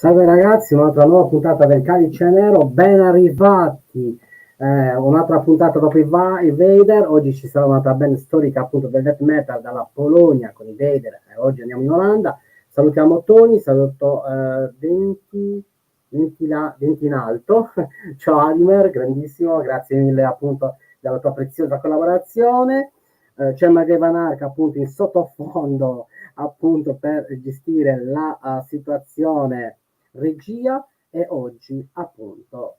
Salve ragazzi, un'altra nuova puntata del Calice Nero, ben arrivati, un'altra puntata dopo i Vader. Oggi ci sarà un'altra band storica appunto del death metal dalla Polonia con i Vader, e oggi andiamo in Olanda. Salutiamo Tony, saluto Denti in alto, ciao Admer, grandissimo, grazie mille appunto della tua preziosa collaborazione. C'è Margrave Anarca appunto in sottofondo appunto per gestire la situazione regia, e oggi appunto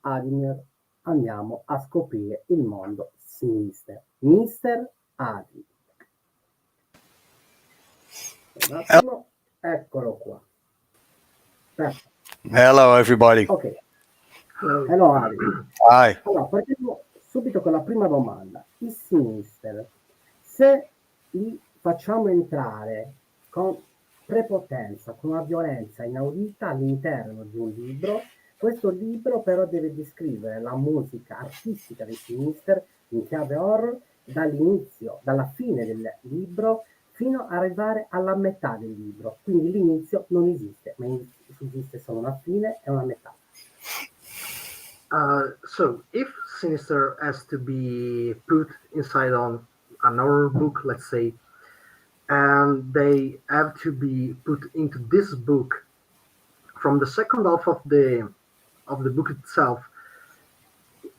Admir andiamo a scoprire il mondo Sinister. Mister Adi. Un attimo, eccolo qua. Perfetto. Hello everybody. Ok. Hello Adi. Hi. Allora, partiamo subito con la prima domanda. I Sinister, se li facciamo entrare con prepotenza, con una violenza inaudita all'interno di un libro, questo libro però deve descrivere la musica artistica dei Sinister in chiave horror dall'inizio, dalla fine del libro fino ad arrivare alla metà del libro. Quindi l'inizio non esiste, ma esiste solo una fine e una metà. So if Sinister has to be put inside on an horror book, let's say, and they have to be put into this book from the second half of the book itself,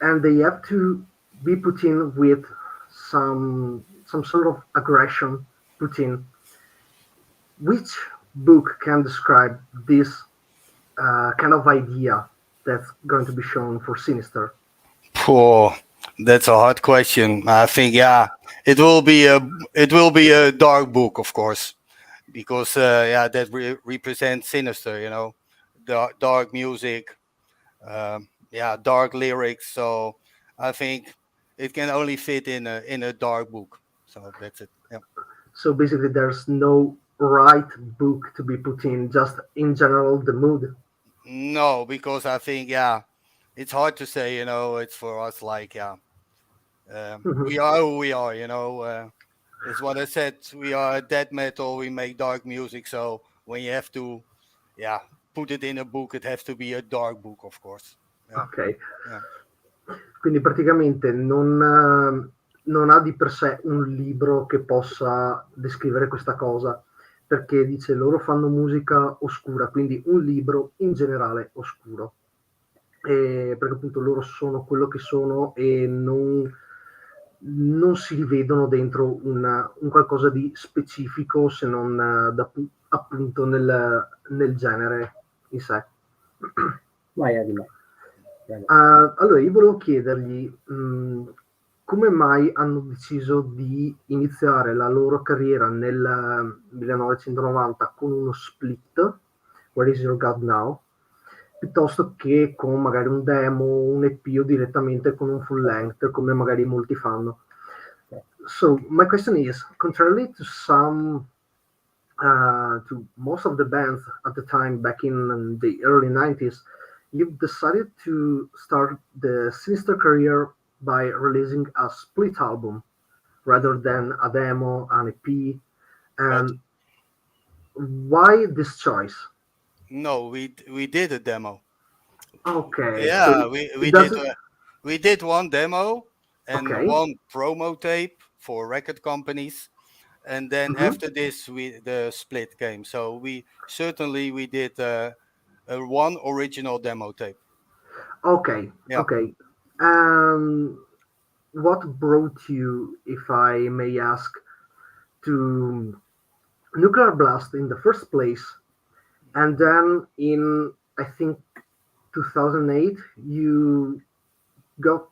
and they have to be put in with some sort of aggression put in. Which book can describe this kind of idea that's going to be shown for Sinister? Oh, that's a hard question. I think it will be a dark book, of course, because that represents Sinister. You know, dark music, dark lyrics. So I think it can only fit in a dark book. So that's it. Yeah. So basically, there's no right book to be put in. Just in general, the mood. No, because I think it's hard to say. You know, it's for us like we are who we are. You know, it's what I said. We are death metal. We make dark music. So when you have to, put it in a book, it has to be a dark book, of course. Yeah. Ok. Yeah. Quindi praticamente non ha di per sé un libro che possa descrivere questa cosa, perché dice loro fanno musica oscura, quindi un libro in generale oscuro, perché appunto loro sono quello che sono e non si rivedono dentro un qualcosa di specifico, se non appunto nel genere in sé. Vai Adima. Allora, io volevo chiedergli come mai hanno deciso di iniziare la loro carriera nel 1990 con uno split, Where is Your God Now, piuttosto che con magari un demo, un EP o direttamente con un full length, come magari molti fanno. So, my question is, contrarily to to most of the bands at the time back in the early 90s, you've decided to start the Sinister career by releasing a split album rather than a demo, an EP. And why this choice? No, we did a demo. Okay. Yeah, so we did one demo and Okay. one promo tape for record companies, and then after this the split came. So we did one original demo tape. Okay. Yeah. Okay. What brought you, if I may ask, to Nuclear Blast in the first place, and then in, I think, 2008 you got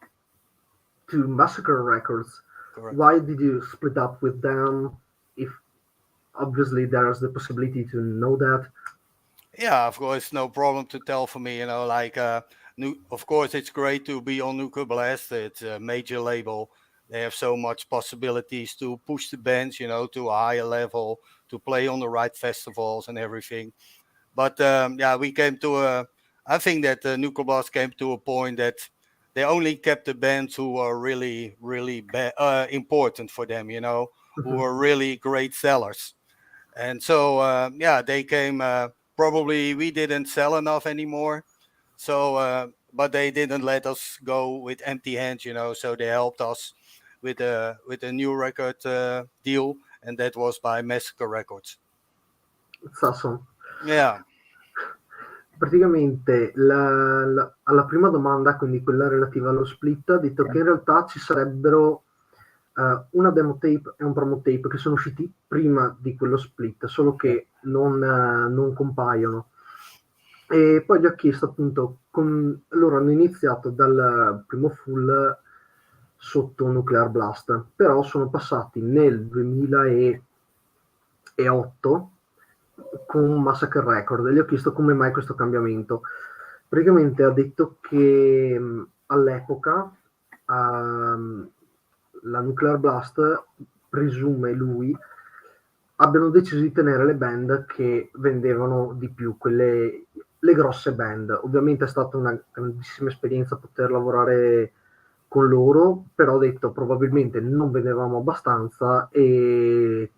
to Massacre Records? Correct. Why did you split up with them, if obviously there's the possibility to know that? Yeah, of course, no problem to tell for me. You know, like of course, it's great to be on Nuclear Blast. It's a major label. They have so much possibilities to push the bands, you know, to a higher level, to play on the right festivals and everything. But we came to I think that Nuclear Blast came to a point that they only kept the bands who were really, really important for them, you know, who were really great sellers. And so, they came probably we didn't sell enough anymore. So, but they didn't let us go with empty hands, So they helped us with a new record deal, and that was by Maestro Records. It's awesome. Yeah. Praticamente alla prima domanda, quindi quella relativa allo split, ha detto che in realtà ci sarebbero una demo tape e un promo tape che sono usciti prima di quello split, solo che non compaiono. E poi gli ho chiesto appunto, loro hanno iniziato dal primo full sotto Nuclear Blast, però sono passati nel 2008 con Massacre Record e gli ho chiesto come mai questo cambiamento. Praticamente ha detto che all'epoca la Nuclear Blast, presume lui, abbiano deciso di tenere le band che vendevano di più, le grosse band. Ovviamente è stata una grandissima esperienza poter lavorare con loro, però ho detto probabilmente non vendevamo abbastanza e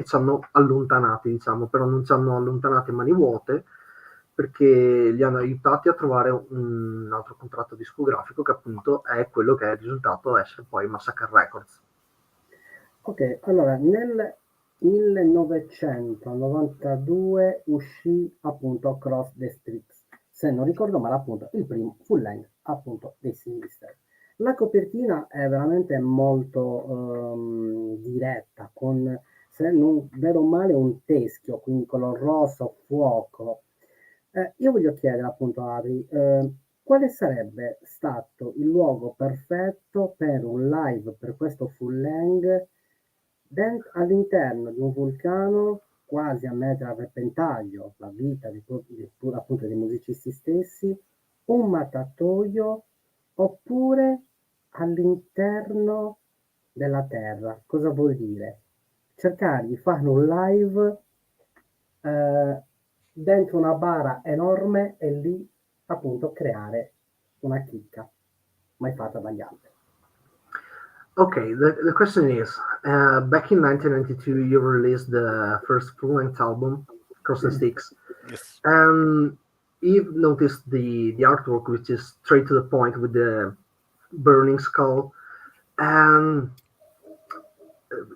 ci hanno allontanati, diciamo, però non ci hanno allontanati a mani vuote, perché li hanno aiutati a trovare un altro contratto discografico che appunto è quello che è risultato essere poi Massacre Records. Ok, allora nel 1992 uscì appunto Across the Streets, se non ricordo male appunto il primo full length appunto dei Sinister. La copertina è veramente molto diretta, con, se non vedo male, un teschio, quindi color rosso, fuoco. Io voglio chiedere appunto a Adri, quale sarebbe stato il luogo perfetto per un live per questo full length all'interno di un vulcano quasi a mettere a repentaglio la vita appunto dei musicisti stessi, un mattatoio oppure all'interno della terra? Cosa vuol dire? Cercare di fare un live dentro una bara enorme e lì appunto creare una chicca mai fatta dagli altri. Okay, the question is, back in 1992, you released the first full-length album, Cross the Sticks. Yes. And you've noticed the artwork, which is straight to the point with the burning skull. And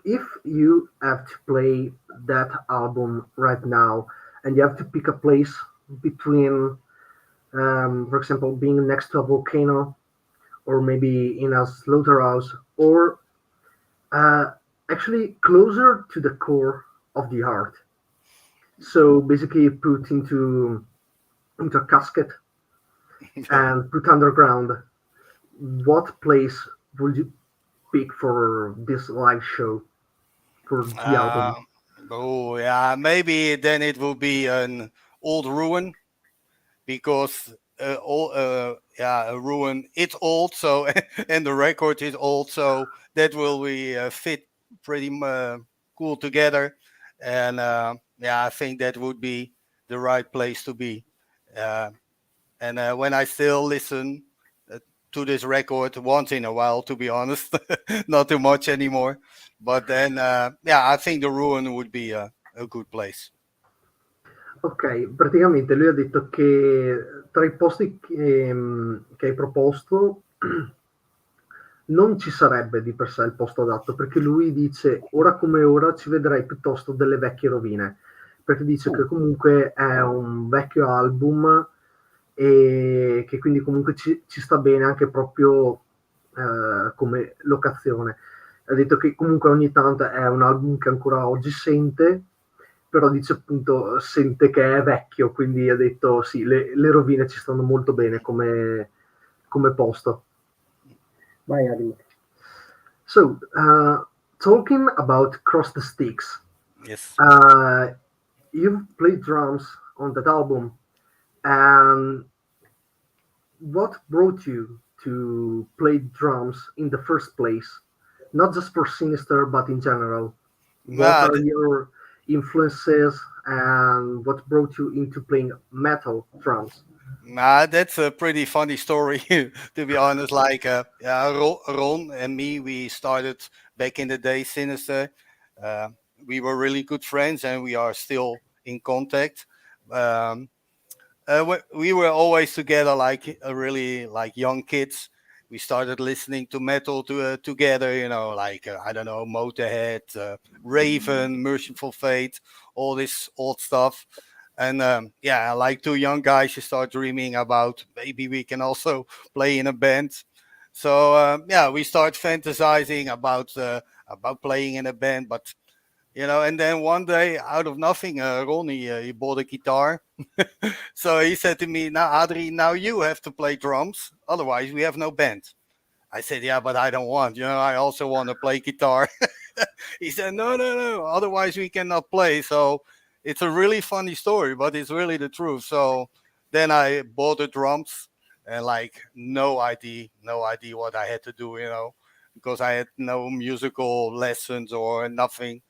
if you have to play that album right now, and you have to pick a place between, for example, being next to a volcano, or maybe in a slaughterhouse, or actually closer to the core of the heart. So basically put into a casket and put underground. What place would you pick for this live show, for the album? Oh yeah, maybe then it will be an old ruin, because a ruin, it's old, so and the record is old, so that will be fit pretty cool together. And I think that would be the right place to be. And when I still listen to this record once in a while, to be honest, not too much anymore, but then I think the ruin would be a good place. Ok, praticamente lui ha detto che tra i posti che hai proposto non ci sarebbe di per sé il posto adatto, perché lui dice ora come ora ci vedrei piuttosto delle vecchie rovine, perché dice che comunque è un vecchio album e che quindi comunque ci sta bene anche proprio come locazione. Ha detto che comunque ogni tanto è un album che ancora oggi sente, però dice appunto sente che è vecchio, quindi ha detto sì, le rovine ci stanno molto bene come posto. Vai Adri. So, talking about Cross the Sticks, Yes. you've played drums on that album, and what brought you to play drums in the first place? Not just for Sinister, but in general. What are your influences, and what brought you into playing metal drums? That's a pretty funny story, to be honest. Like, Ron and me, we started back in the day, Sinister. We were really good friends, and we are still in contact. we were always together, like really like young kids. We started listening to metal together, like I don't know, Motorhead, Raven, Merciful Fate, all this old stuff. And yeah, like two young guys, you start dreaming about maybe we can also play in a band. So yeah, we start fantasizing about playing in a band, but and then one day, out of nothing, Ronnie, he bought a guitar. So he said to me, "Now, Adri, now you have to play drums. Otherwise, we have no band." I said, "Yeah, but I don't want. I also want to play guitar." He said, "No, no, no. Otherwise, we cannot play." So it's a really funny story, but it's really the truth. So then I bought the drums and like no idea what I had to do, because I had no musical lessons or nothing.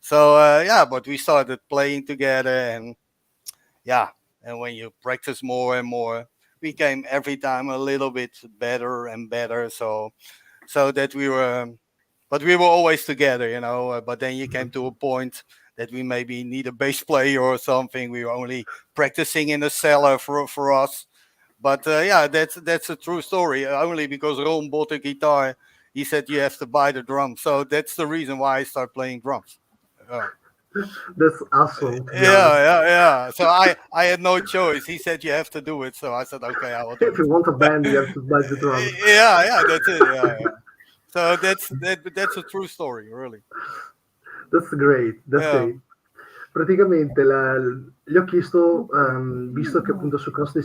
So yeah, but we started playing together, and yeah, and when you practice more and more, became every time a little bit better and better. So that but we were always together, but then you came to a point that we maybe need a bass player or something. We were only practicing in the cellar for us. But yeah, that's a true story. Only because Ron bought a guitar, he said you have to buy the drums. So that's the reason why I started playing drums. That's awesome, to be Yeah, honest. yeah, yeah. So I had no choice. He said you have to do it. So I said okay, I will do If you it. want a band, you have to buy the drums. Yeah, yeah, that's it. Yeah, yeah. So that's a true story, really. That's great, that's Yeah. great. Praticamente gli ho chiesto, visto che appunto su Cross the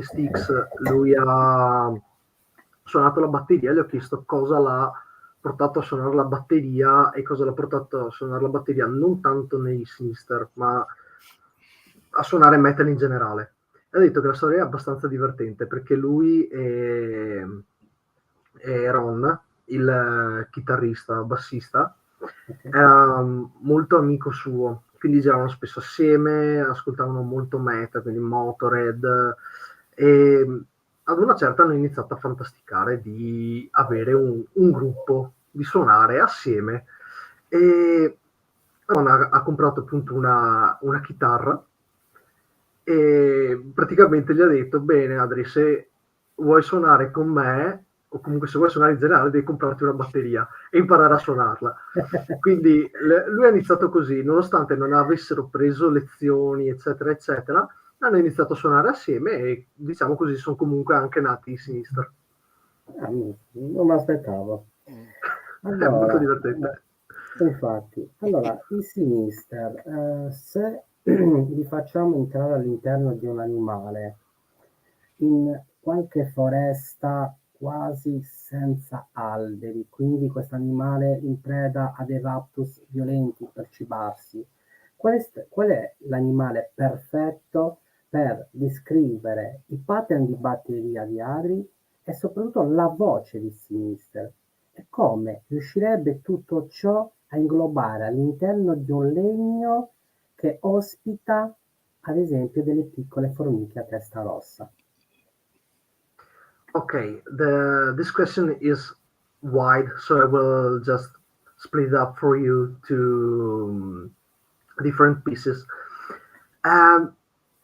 Sticks lui ha suonato la batteria, gli ho chiesto cosa l'ha portato a suonare la batteria e cosa l'ha portato a suonare la batteria non tanto nei Sinister, ma a suonare metal in generale. E ha detto che la storia è abbastanza divertente perché lui e Ron, il chitarrista, bassista, era molto amico suo, quindi giravano spesso assieme, ascoltavano molto metal, quindi Motorhead, e ad una certa hanno iniziato a fantasticare di avere un gruppo, di suonare assieme, e Ron ha comprato appunto una chitarra e praticamente gli ha detto: bene Adri, se vuoi suonare con me o comunque se vuoi suonare in generale devi comprarti una batteria e imparare a suonarla. Quindi lui ha iniziato così, nonostante non avessero preso lezioni eccetera eccetera, hanno iniziato a suonare assieme e diciamo così sono comunque anche nati i Sinister. Non mi aspettavo. È molto divertente. Infatti, allora, i Sinister, se li facciamo entrare all'interno di un animale, in qualche foresta quasi senza alberi, quindi questo animale in preda a dei raptus violenti per cibarsi, qual è l'animale perfetto per descrivere i pattern di batteria di Adri e soprattutto la voce di Sinister? E come riuscirebbe tutto ciò a inglobare all'interno di un legno che ospita, ad esempio, delle piccole formiche a testa rossa? Okay, this question is wide, so I will just split it up for you to different pieces.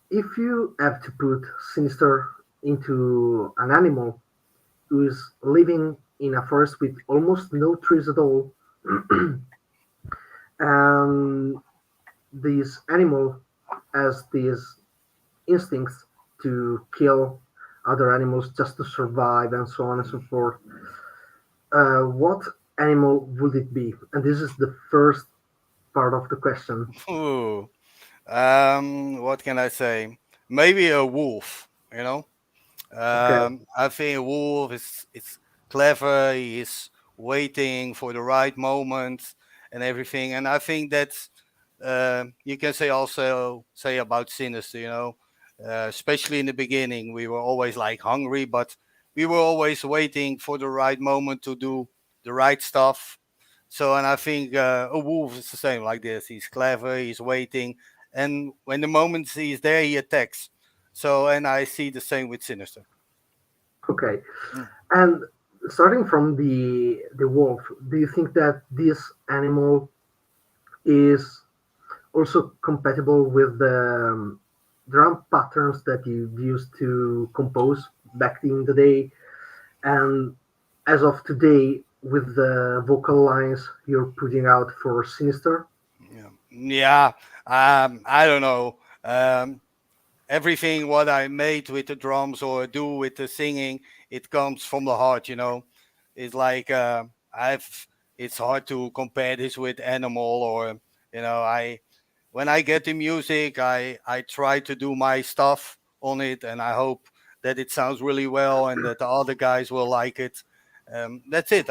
If you have to put Sinister into an animal who is living in a forest with almost no trees at all, and this animal has these instincts to kill other animals just to survive and so on and so forth. What animal would it be? And this is the first part of the question. Ooh. What can I say? Maybe a wolf. Okay. I think a wolf is clever. He is waiting for the right moment and everything. And I think that's you can say about Sinister. Especially in the beginning, we were always like hungry, but we were always waiting for the right moment to do the right stuff. So, and I think a wolf is the same like this. He's clever. He's waiting, and when the moment he's there, he attacks. So, and I see the same with Sinister. Okay. Mm. And starting from the wolf, do you think that this animal is also compatible with drum patterns that you used to compose back in the day, and as of today, with the vocal lines you're putting out for Sinister? Yeah. I don't know. Everything what I made with the drums or do with the singing, it comes from the heart. It's like I've. It's hard to compare this with Animal or I. When I get the music, I try to do my stuff on it, and I hope that it sounds really well and that the other guys will like it. That's it.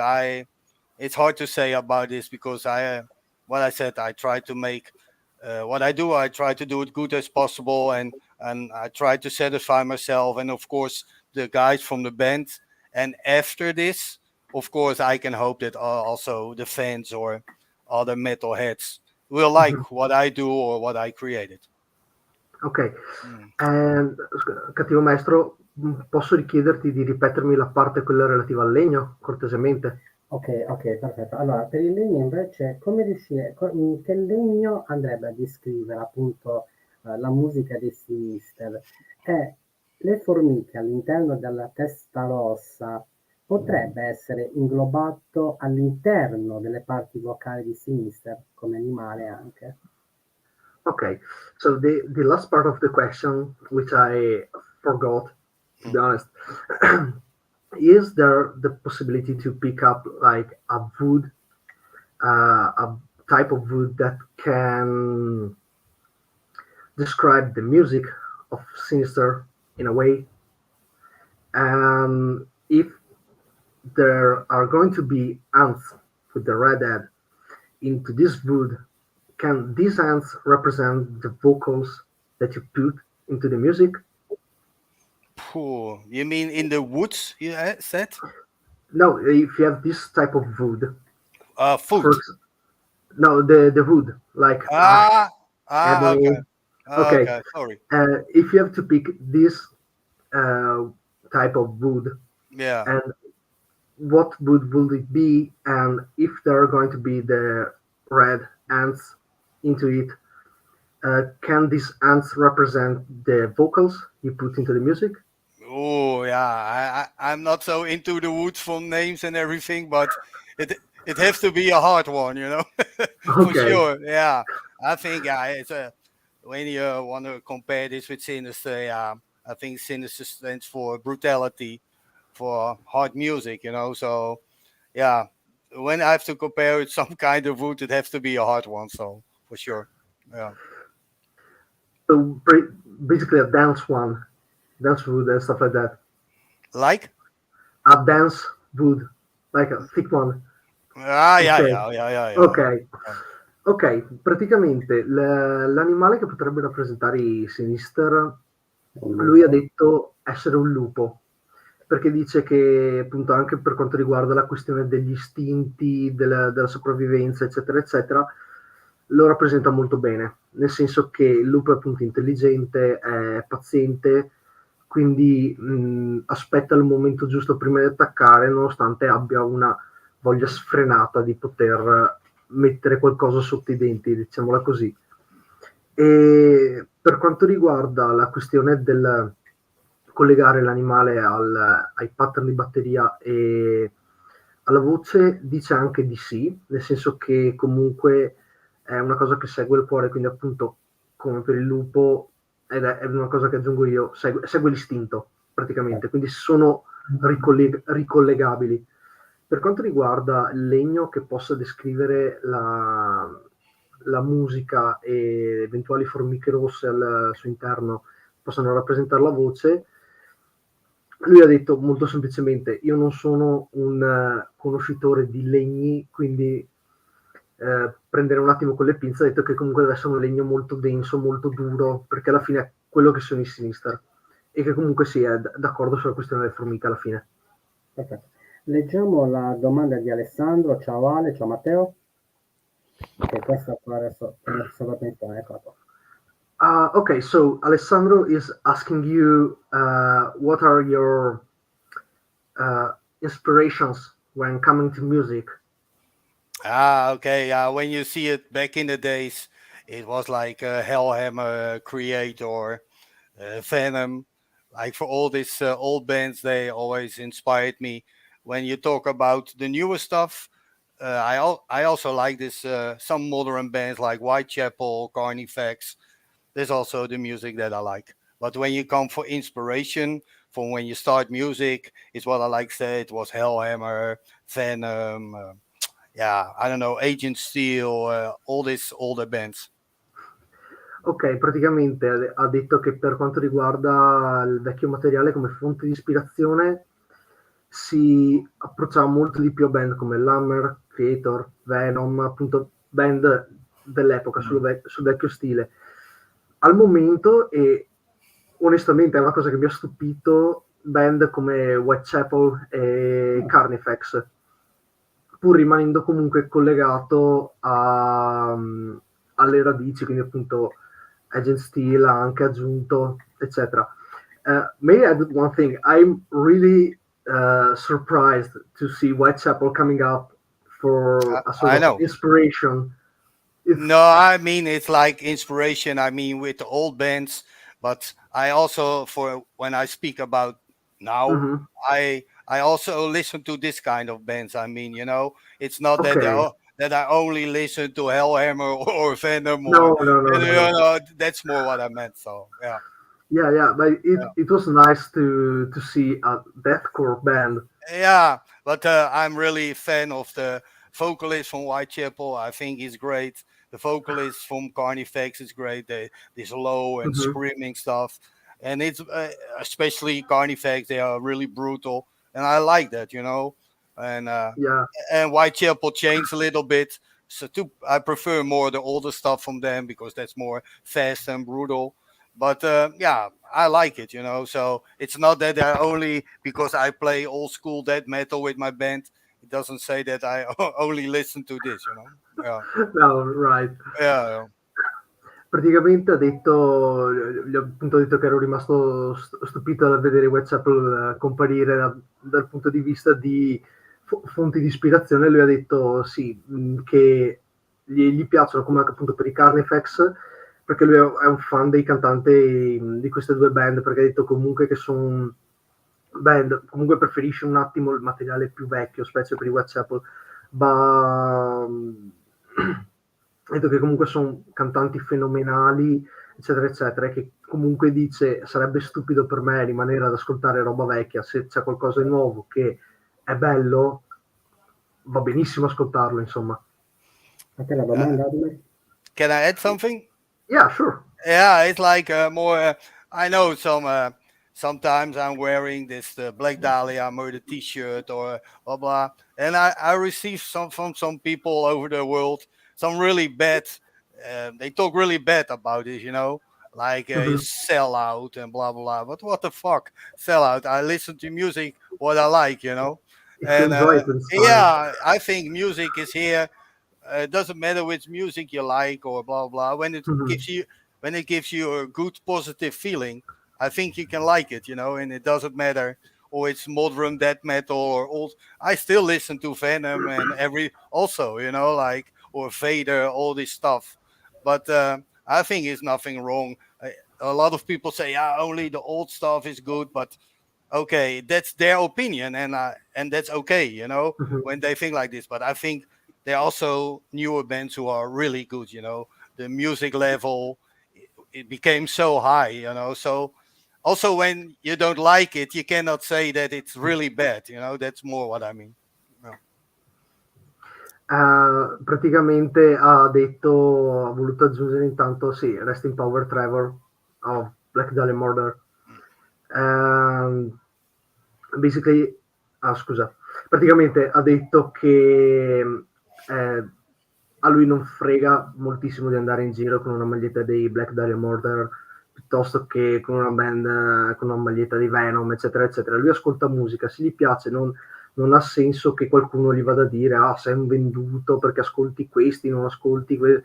It's hard to say about this because what I said, I try to make what I do. I try to do it good as possible, and I try to satisfy myself, and of course the guys from the band. And after this, of course, I can hope that also the fans or other metalheads will like what I do or what I created. Ok, Mm. cattivo maestro, posso richiederti di ripetermi la parte quella relativa al legno, cortesemente? Ok, perfetto. Allora, per il legno invece, come riuscire, in che legno andrebbe a descrivere appunto la musica dei Sinister? E le formiche all'interno della testa rossa potrebbe essere inglobato all'interno delle parti vocali di Sinister, come animale anche. Okay, so the last part of the question, which I forgot, to be honest, is there the possibility to pick up like a wood, a type of wood that can describe the music of Sinister in a way? And if there are going to be ants with the red head into this wood, can these ants represent the vocals that you put into the music? You mean in the woods? You said No, if you have this type of wood, food. no, the wood, like ebony. Okay. Okay, Okay. Sorry. if you have to pick this uh, type of wood, Yeah. and what wood will it be, and if there are going to be the red ants into it, can these ants represent the vocals you put into the music? Oh yeah. I'm not so into the woods from names and everything, but it has to be a hard one, for Okay, sure. Yeah. I think it's when you want to compare this with Sinister, yeah, I think Sinister stands for brutality, for hard music, So yeah, when I have to compare it some kind of wood, it has to be a hard one. So for sure, yeah. so basically a dance wood and stuff like that. Like A dense wood, like a thick one. yeah, Ok, yeah, yeah, yeah, ok, yeah. Yeah. ok. Praticamente l'animale che potrebbe rappresentare i Sinister, lui ha detto essere un lupo, perché dice che appunto anche per quanto riguarda la questione degli istinti, della sopravvivenza, eccetera, eccetera, lo rappresenta molto bene, nel senso che il lupo è appunto intelligente, è paziente, quindi aspetta il momento giusto prima di attaccare, nonostante abbia una voglia sfrenata di poter mettere qualcosa sotto i denti, diciamola così. E per quanto riguarda la questione del collegare l'animale ai pattern di batteria e alla voce, dice anche di sì, nel senso che comunque è una cosa che segue il cuore, quindi appunto come per il lupo, ed è una cosa che aggiungo io, segue l'istinto praticamente, quindi sono ricollegabili. Per quanto riguarda il legno che possa descrivere la musica e eventuali formiche rosse al suo interno possano rappresentare la voce, lui ha detto molto semplicemente: io non sono un conoscitore di legni, quindi prendere un attimo con le pinze. Ha detto che comunque deve essere un legno molto denso, molto duro, perché alla fine è quello che sono i Sinister, e che comunque sì, è d'accordo sulla questione delle formiche alla fine. Perfetto. Leggiamo la domanda di Alessandro. Ciao Ale, ciao Matteo. Ok, questa qua adesso stavo pensando, eccola qua. Okay, so Alessandro is asking you what are your inspirations when coming to music? Okay. When you see it back in the days, it was like Hellhammer, Creator, Venom, like for all these old bands, they always inspired me. When you talk about the newer stuff, I also like this some modern bands like Whitechapel, Carnifex. There's also the music that I like. But when you come for inspiration from when you start music, it's what I like say. It was Hellhammer, Venom, yeah, I don't know, Agent Steel, all these older bands. Ok, praticamente ha detto che per quanto riguarda il vecchio materiale come fonte di ispirazione si approcciava molto di più a band come Hammer, Creator, Venom, appunto band dell'epoca sul vecchio stile. Al momento, e onestamente è una cosa che mi ha stupito, band come Whitechapel e Carnifex, pur rimanendo comunque collegato alle radici, quindi appunto Agent Steel ha anche aggiunto, eccetera. May I add one thing? I'm really surprised to see Whitechapel coming up for a sort I of know. inspiration. No, I mean it's like inspiration. I mean with the old bands, but I also for when I speak about now, Mhm. I also listen to this kind of bands. I mean, you know, it's not that Okay. that I only listen to Hellhammer or Venom or No, no, no, you no, no. know, that's more what I meant. So yeah. Yeah, but Yeah. it was nice to see a deathcore band. Yeah, but I'm really a fan of the vocalist from Whitechapel. I think he's great. The vocalist from Carnifex is great. This low and Mhm. screaming stuff, and it's especially Carnifex. They are really brutal, and I like that, you know. Yeah. And Whitechapel changed a little bit. So I prefer more the older stuff from them because that's more fast and brutal. But yeah, I like it, you know. So it's not that I only because I play old school death metal with my band. It doesn't say that I only listen to this, you know. Yeah, No, right. yeah, Praticamente ha detto, gli ho appunto detto che ero rimasto stupito dal vedere Whitechapel comparire dal punto di vista di fonti di ispirazione. Lui ha detto sì, che gli piacciono come anche appunto per i Carnifex, perché lui è un fan dei cantanti di queste due band, perché ha detto comunque che sono band, comunque preferisce un attimo il materiale più vecchio, specie per i Whitechapel, ma detto che comunque sono cantanti fenomenali, eccetera, eccetera, e che comunque dice sarebbe stupido per me rimanere ad ascoltare roba vecchia, se c'è qualcosa di nuovo che è bello, va benissimo ascoltarlo, insomma. A te la domanda, Can I add something? Yeah, sure. Yeah, it's like more. I know some. Sometimes I'm wearing this Black Dahlia murder T-shirt or blah blah, and I receive some from some people all over the world. Some really bad. They talk really bad about it, you know, like you sell out and blah blah. But what the fuck, sell out? I listen to music what I like, you know, If you and enjoy it, it's fine. yeah, I think music is here. It doesn't matter which music you like or blah blah. When it gives you a good positive feeling, I think you can like it, you know. And it doesn't matter or it's modern death metal or old. I still listen to Venom and every also, you know, like or Vader, all this stuff. But I think it's nothing wrong. A lot of people say, yeah, only the old stuff is good, but okay, that's their opinion, and that's okay, you know, when they think like this. But I think there are also newer bands who are really good, you know. The music level it became so high, you know. So also when you don't like it, you cannot say that it's really bad, you know. That's more what I mean. Yeah. Praticamente ha detto, ha voluto aggiungere intanto, sì, Rest in Power Trevor of Black Dahlia Murder. Basically, scusa, praticamente ha detto che a lui non frega moltissimo di andare in giro con una maglietta dei Black Dahlia Murder piuttosto che con una band, con una maglietta di Venom, eccetera, eccetera. Lui ascolta musica, se gli piace, non ha senso che qualcuno gli vada a dire sei un venduto perché ascolti questi, non ascolti quelli.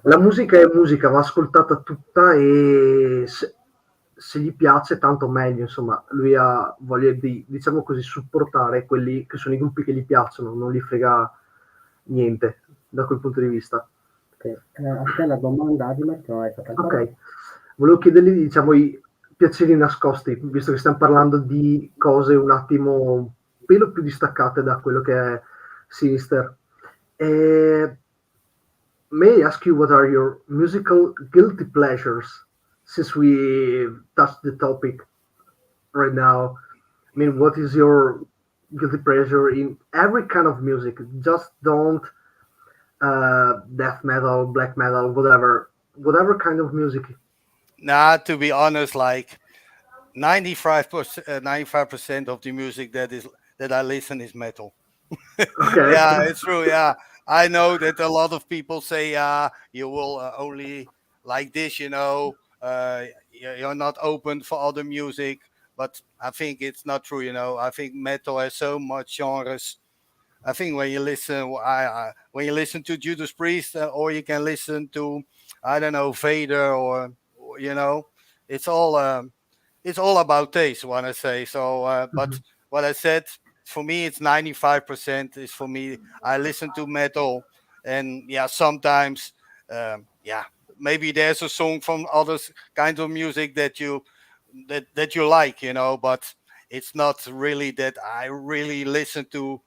La musica è musica, va ascoltata tutta e se gli piace tanto meglio, insomma, lui ha voglia di, diciamo così, supportare quelli che sono i gruppi che gli piacciono, non gli frega niente da quel punto di vista. A te la domanda, Adimar, che non hai fatto ancora. Ok, volevo chiedergli, diciamo, i piaceri nascosti, visto che stiamo parlando di cose un attimo un pelo più distaccate da quello che è Sinister. May I ask you what are your musical guilty pleasures, since we touched the topic right now? I mean, what is your guilty pleasure in every kind of music? Just don't death metal, black metal, whatever kind of music. Nah, to be honest, like 95% of the music that I listen is metal. Okay. Yeah, it's true. Yeah, I know that a lot of people say, you will only like this, you're not open for other music. But I think it's not true. I think metal has so much genres. I think when you listen, when you listen to Judas Priest, or you can listen to, I don't know, Vader, or it's all it's all about taste. Want to say so, but Mhm. what I said, for me, it's 95% is for me. I listen to metal, and yeah, sometimes, yeah, maybe there's a song from other kinds of music that you like, but it's not really that I really listen to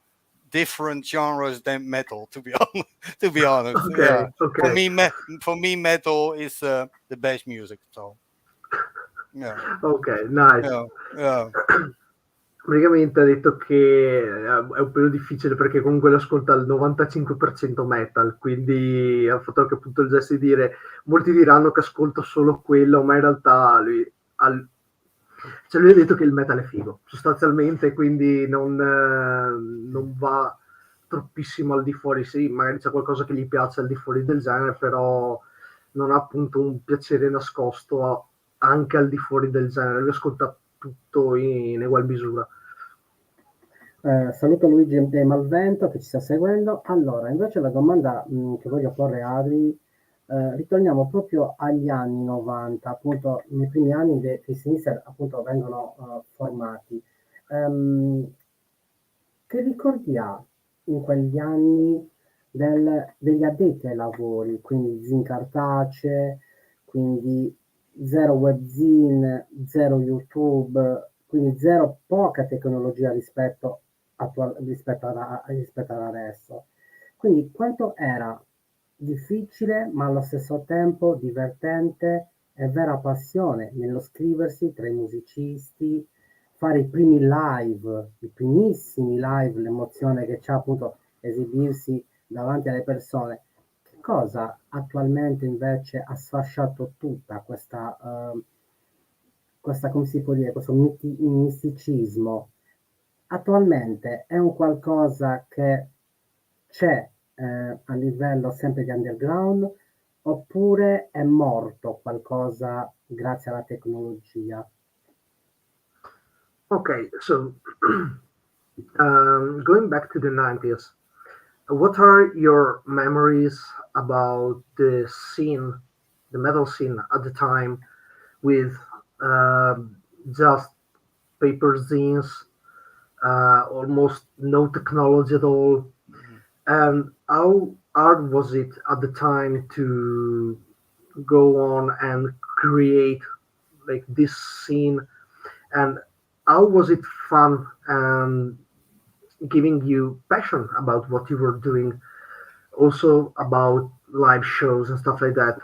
different genres than metal. To be honest, Okay, yeah. For okay, me, metal is the best music. So yeah, okay, nice. yeah, yeah. Praticamente ha detto che è un pelo difficile perché comunque lo ascolta al 95% metal, quindi ha fatto anche appunto il gesto di dire molti diranno che ascolto solo quello, ma in realtà cioè lui ha detto che il metal è figo, sostanzialmente, quindi non va troppissimo al di fuori, sì, magari c'è qualcosa che gli piace al di fuori del genere, però non ha appunto un piacere nascosto anche al di fuori del genere, lui ascolta tutto in egual misura. Saluto Luigi De Malvento che ci sta seguendo. Allora, invece la domanda che voglio porre a Adri, ritorniamo proprio agli anni 90, appunto nei primi anni dei Sinister appunto vengono formati. Ehm, che ricordi ha in quegli anni degli addetti ai lavori, quindi zincartacee, quindi zero webzine, zero YouTube, quindi zero poca tecnologia rispetto ad adesso. Quindi quanto era difficile, ma allo stesso tempo divertente e vera passione nello scriversi tra i musicisti, fare i primi live, i primissimi live, l'emozione che c'è appunto esibirsi davanti alle persone. Che cosa attualmente invece ha sfasciato tutta questa come si può dire, questo misticismo? Attualmente è un qualcosa che c'è a livello sempre di underground oppure è morto qualcosa grazie alla tecnologia? Okay, so going back to the 90s, what are your memories about the scene, the metal scene at the time, with just paper zines, almost no technology at all? And how hard was it at the time to go on and create like this scene? And how was it fun and giving you passion about what you were doing? Also about live shows and stuff like that.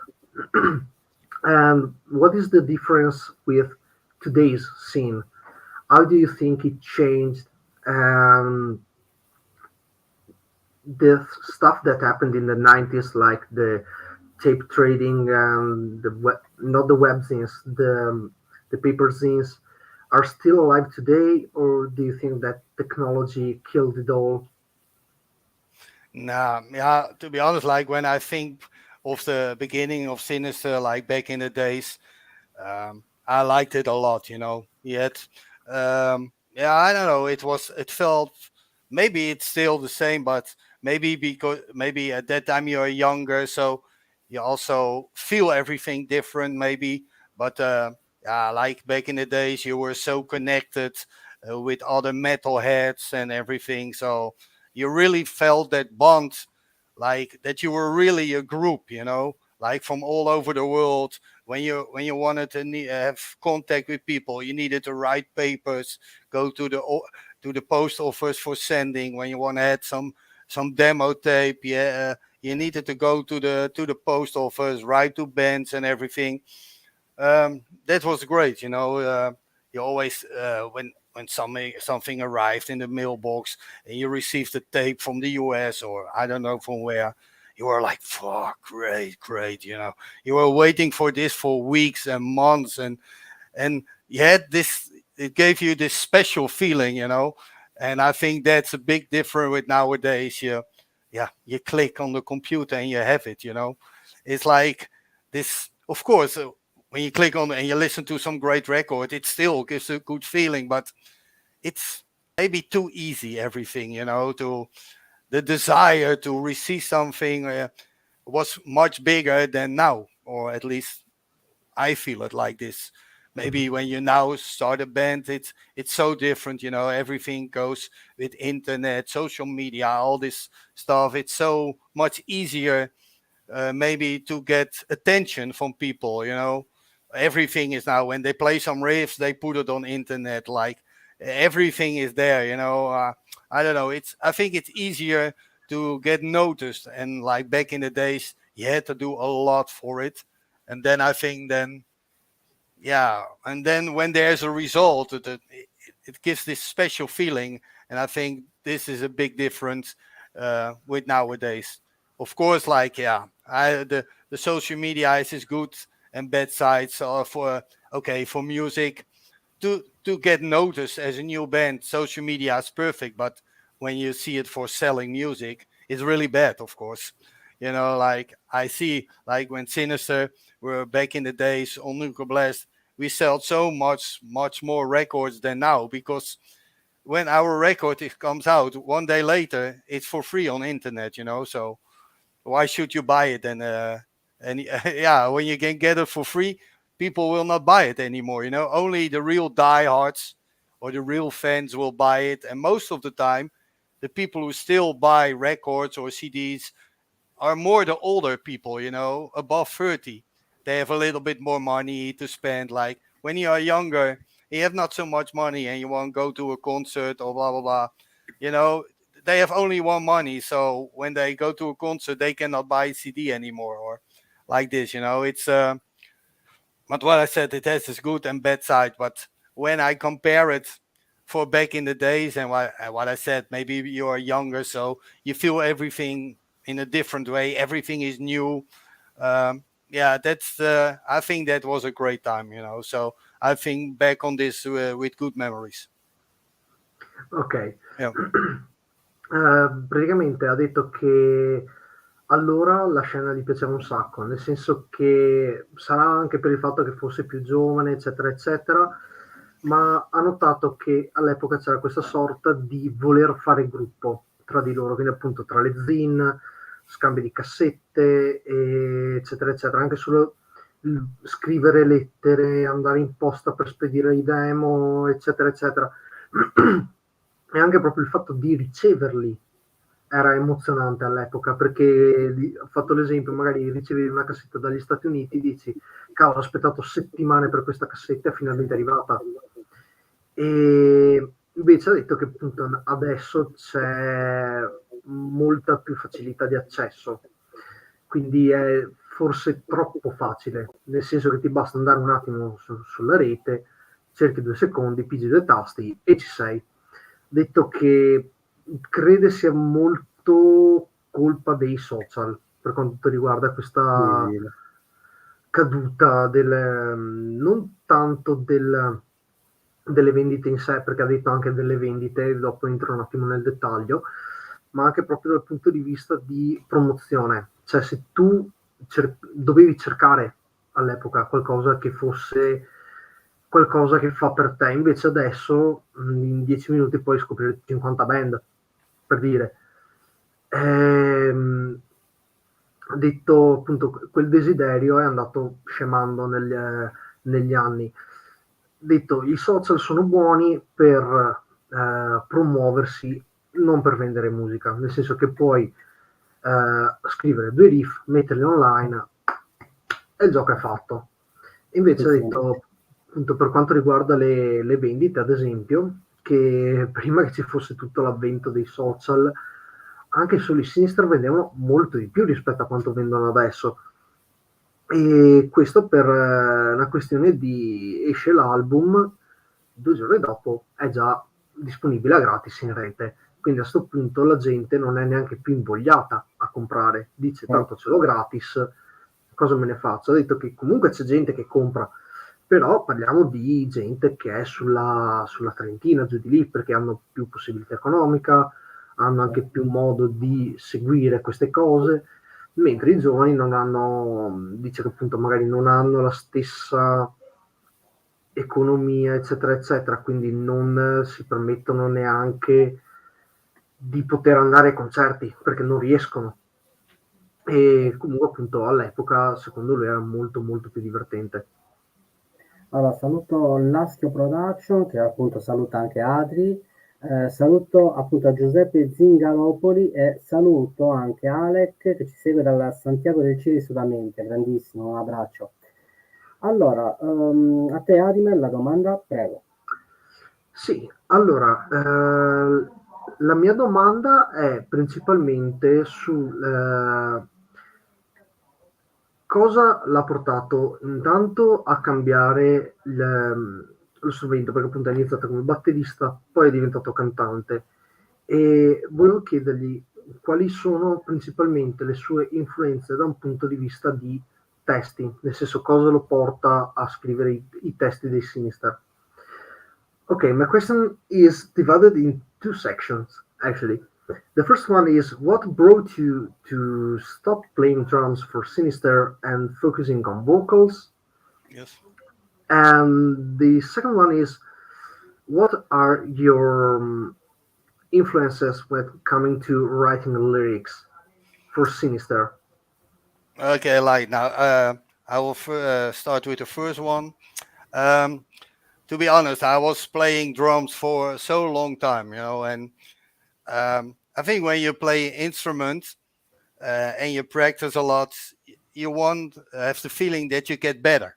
And what is the difference with today's scene? How do you think it changed? Um, the stuff that happened in the 90s, like the tape trading and not the web zines, the paper zines, are still alive today, or do you think that technology killed it all? Nah, yeah. To be honest, like when I think of the beginning of Sinister, like back in the days, I liked it a lot. Yet, yeah, I don't know. It felt, maybe it's still the same, but maybe at that time you're younger, so you also feel everything different, maybe. But yeah, like back in the days, you were so connected with other metalheads and everything, so you really felt that bond, like that you were really a group. like from all over the world. When you wanted to have contact with people, you needed to write papers, go to the post office for sending. When you want to add some demo tape, you needed to go to the post office, write to bands and everything. That was great, you know. You always when something arrived in the mailbox and you received a tape from the US or I don't know from where, you were like, fuck, great, you know. You were waiting for this for weeks and months, and you had this, it gave you this special feeling, you know. And I think that's a big difference with nowadays. You click on the computer and you have it, you know. It's like this, of course, when you click on it and you listen to some great record, it still gives a good feeling, but it's maybe too easy, everything, you know. To the desire to receive something was much bigger than now, or at least I feel it like this. Maybe when you now start a band, it's so different, you know. Everything goes with internet, social media, all this stuff. It's so much easier, maybe, to get attention from people, you know. Everything is now, when they play some riffs, they put it on internet. Like everything is there, you know. I don't know. I think it's easier to get noticed, and like back in the days, you had to do a lot for it. And then I think and then when there's a result, it gives this special feeling. And I think this is a big difference with nowadays. Of course, like the social media is good and bad sides. For music, to get noticed as a new band, social media is perfect. But when you see it for selling music, it's really bad, of course. You know, like I see, like when Sinister were back in the days on Nuclear Blast, we sold so much more records than now, because when our record comes out 1 day later, it's for free on internet, you know. So why should you buy it? And when you can get it for free, people will not buy it anymore, you know. Only the real diehards or the real fans will buy it. And most of the time, the people who still buy records or CDs are more the older people, you know, above 30. They have a little bit more money to spend. Like when you are younger, you have not so much money and you want to go to a concert or blah, blah, blah. You know, they have only one money. So when they go to a concert, they cannot buy a CD anymore or like this, you know. It's, but what I said, it has its good and bad side. But when I compare it for back in the days and what I said, maybe you are younger, so you feel everything in a different way. Everything is new. That's. I think that was a great time, you know. So I think back on this with good memories. Ok. Yeah. Praticamente ha detto che allora la scena gli piaceva un sacco, nel senso che sarà anche per il fatto che fosse più giovane, eccetera, eccetera, ma ha notato che all'epoca c'era questa sorta di voler fare gruppo tra di loro, quindi appunto tra le zin, scambi di cassette, eccetera, eccetera, anche solo scrivere lettere, andare in posta per spedire i demo, eccetera, eccetera. E anche proprio il fatto di riceverli era emozionante all'epoca, perché ho fatto l'esempio, magari ricevi una cassetta dagli Stati Uniti, dici, cavolo, ho aspettato settimane per questa cassetta, è finalmente arrivata. E invece ha detto che appunto adesso c'è molta più facilità di accesso, quindi è forse troppo facile, nel senso che ti basta andare un attimo sulla rete, cerchi 2 secondi, pigi 2 tasti e ci sei. Detto che crede sia molto colpa dei social per quanto riguarda questa caduta non tanto delle vendite in sé, perché ha detto anche delle vendite, dopo entro un attimo nel dettaglio, ma anche proprio dal punto di vista di promozione. Cioè, se tu dovevi cercare all'epoca qualcosa che fosse qualcosa che fa per te, invece adesso in 10 minuti puoi scoprire 50 band, per dire. Detto appunto, quel desiderio è andato scemando negli anni. Detto, i social sono buoni per promuoversi, non per vendere musica, nel senso che puoi scrivere 2 riff, metterli online e il gioco è fatto. Invece ha detto, appunto, per quanto riguarda le vendite, ad esempio, che prima che ci fosse tutto l'avvento dei social, anche solo i Sinister vendevano molto di più rispetto a quanto vendono adesso. E questo per una questione di esce l'album, 2 giorni dopo è già disponibile a gratis in rete. Quindi a questo punto la gente non è neanche più invogliata a comprare, dice tanto ce l'ho gratis, cosa me ne faccio? Ha detto che comunque c'è gente che compra, però parliamo di gente che è sulla trentina, giù di lì, perché hanno più possibilità economica, hanno anche più modo di seguire queste cose, mentre i giovani non hanno, dice che appunto magari non hanno la stessa economia, eccetera, eccetera, quindi non si permettono neanche di poter andare ai concerti perché non riescono. E comunque appunto all'epoca secondo lui era molto molto più divertente. Allora, saluto l'Askio Production, che appunto saluta anche Adri, saluto appunto a Giuseppe Zingaropoli e saluto anche Alec che ci segue dal Santiago del Cile, Sud America. Grandissimo, un abbraccio. Allora, a te Adimel la domanda, prego. Sì, allora, la mia domanda è principalmente su cosa l'ha portato intanto a cambiare lo strumento, perché appunto è iniziato come batterista, poi è diventato cantante. E volevo chiedergli quali sono principalmente le sue influenze da un punto di vista di testi, nel senso cosa lo porta a scrivere i testi dei Sinister. Okay, my question is divided in 2 sections, actually. The first one is what brought you to stop playing drums for Sinister and focusing on vocals? Yes. And the second one is what are your influences when coming to writing lyrics for Sinister? Okay, like now, I will start with the first one. To be honest, I was playing drums for so long time, and I think when you play instruments and you practice a lot, you want have the feeling that you get better,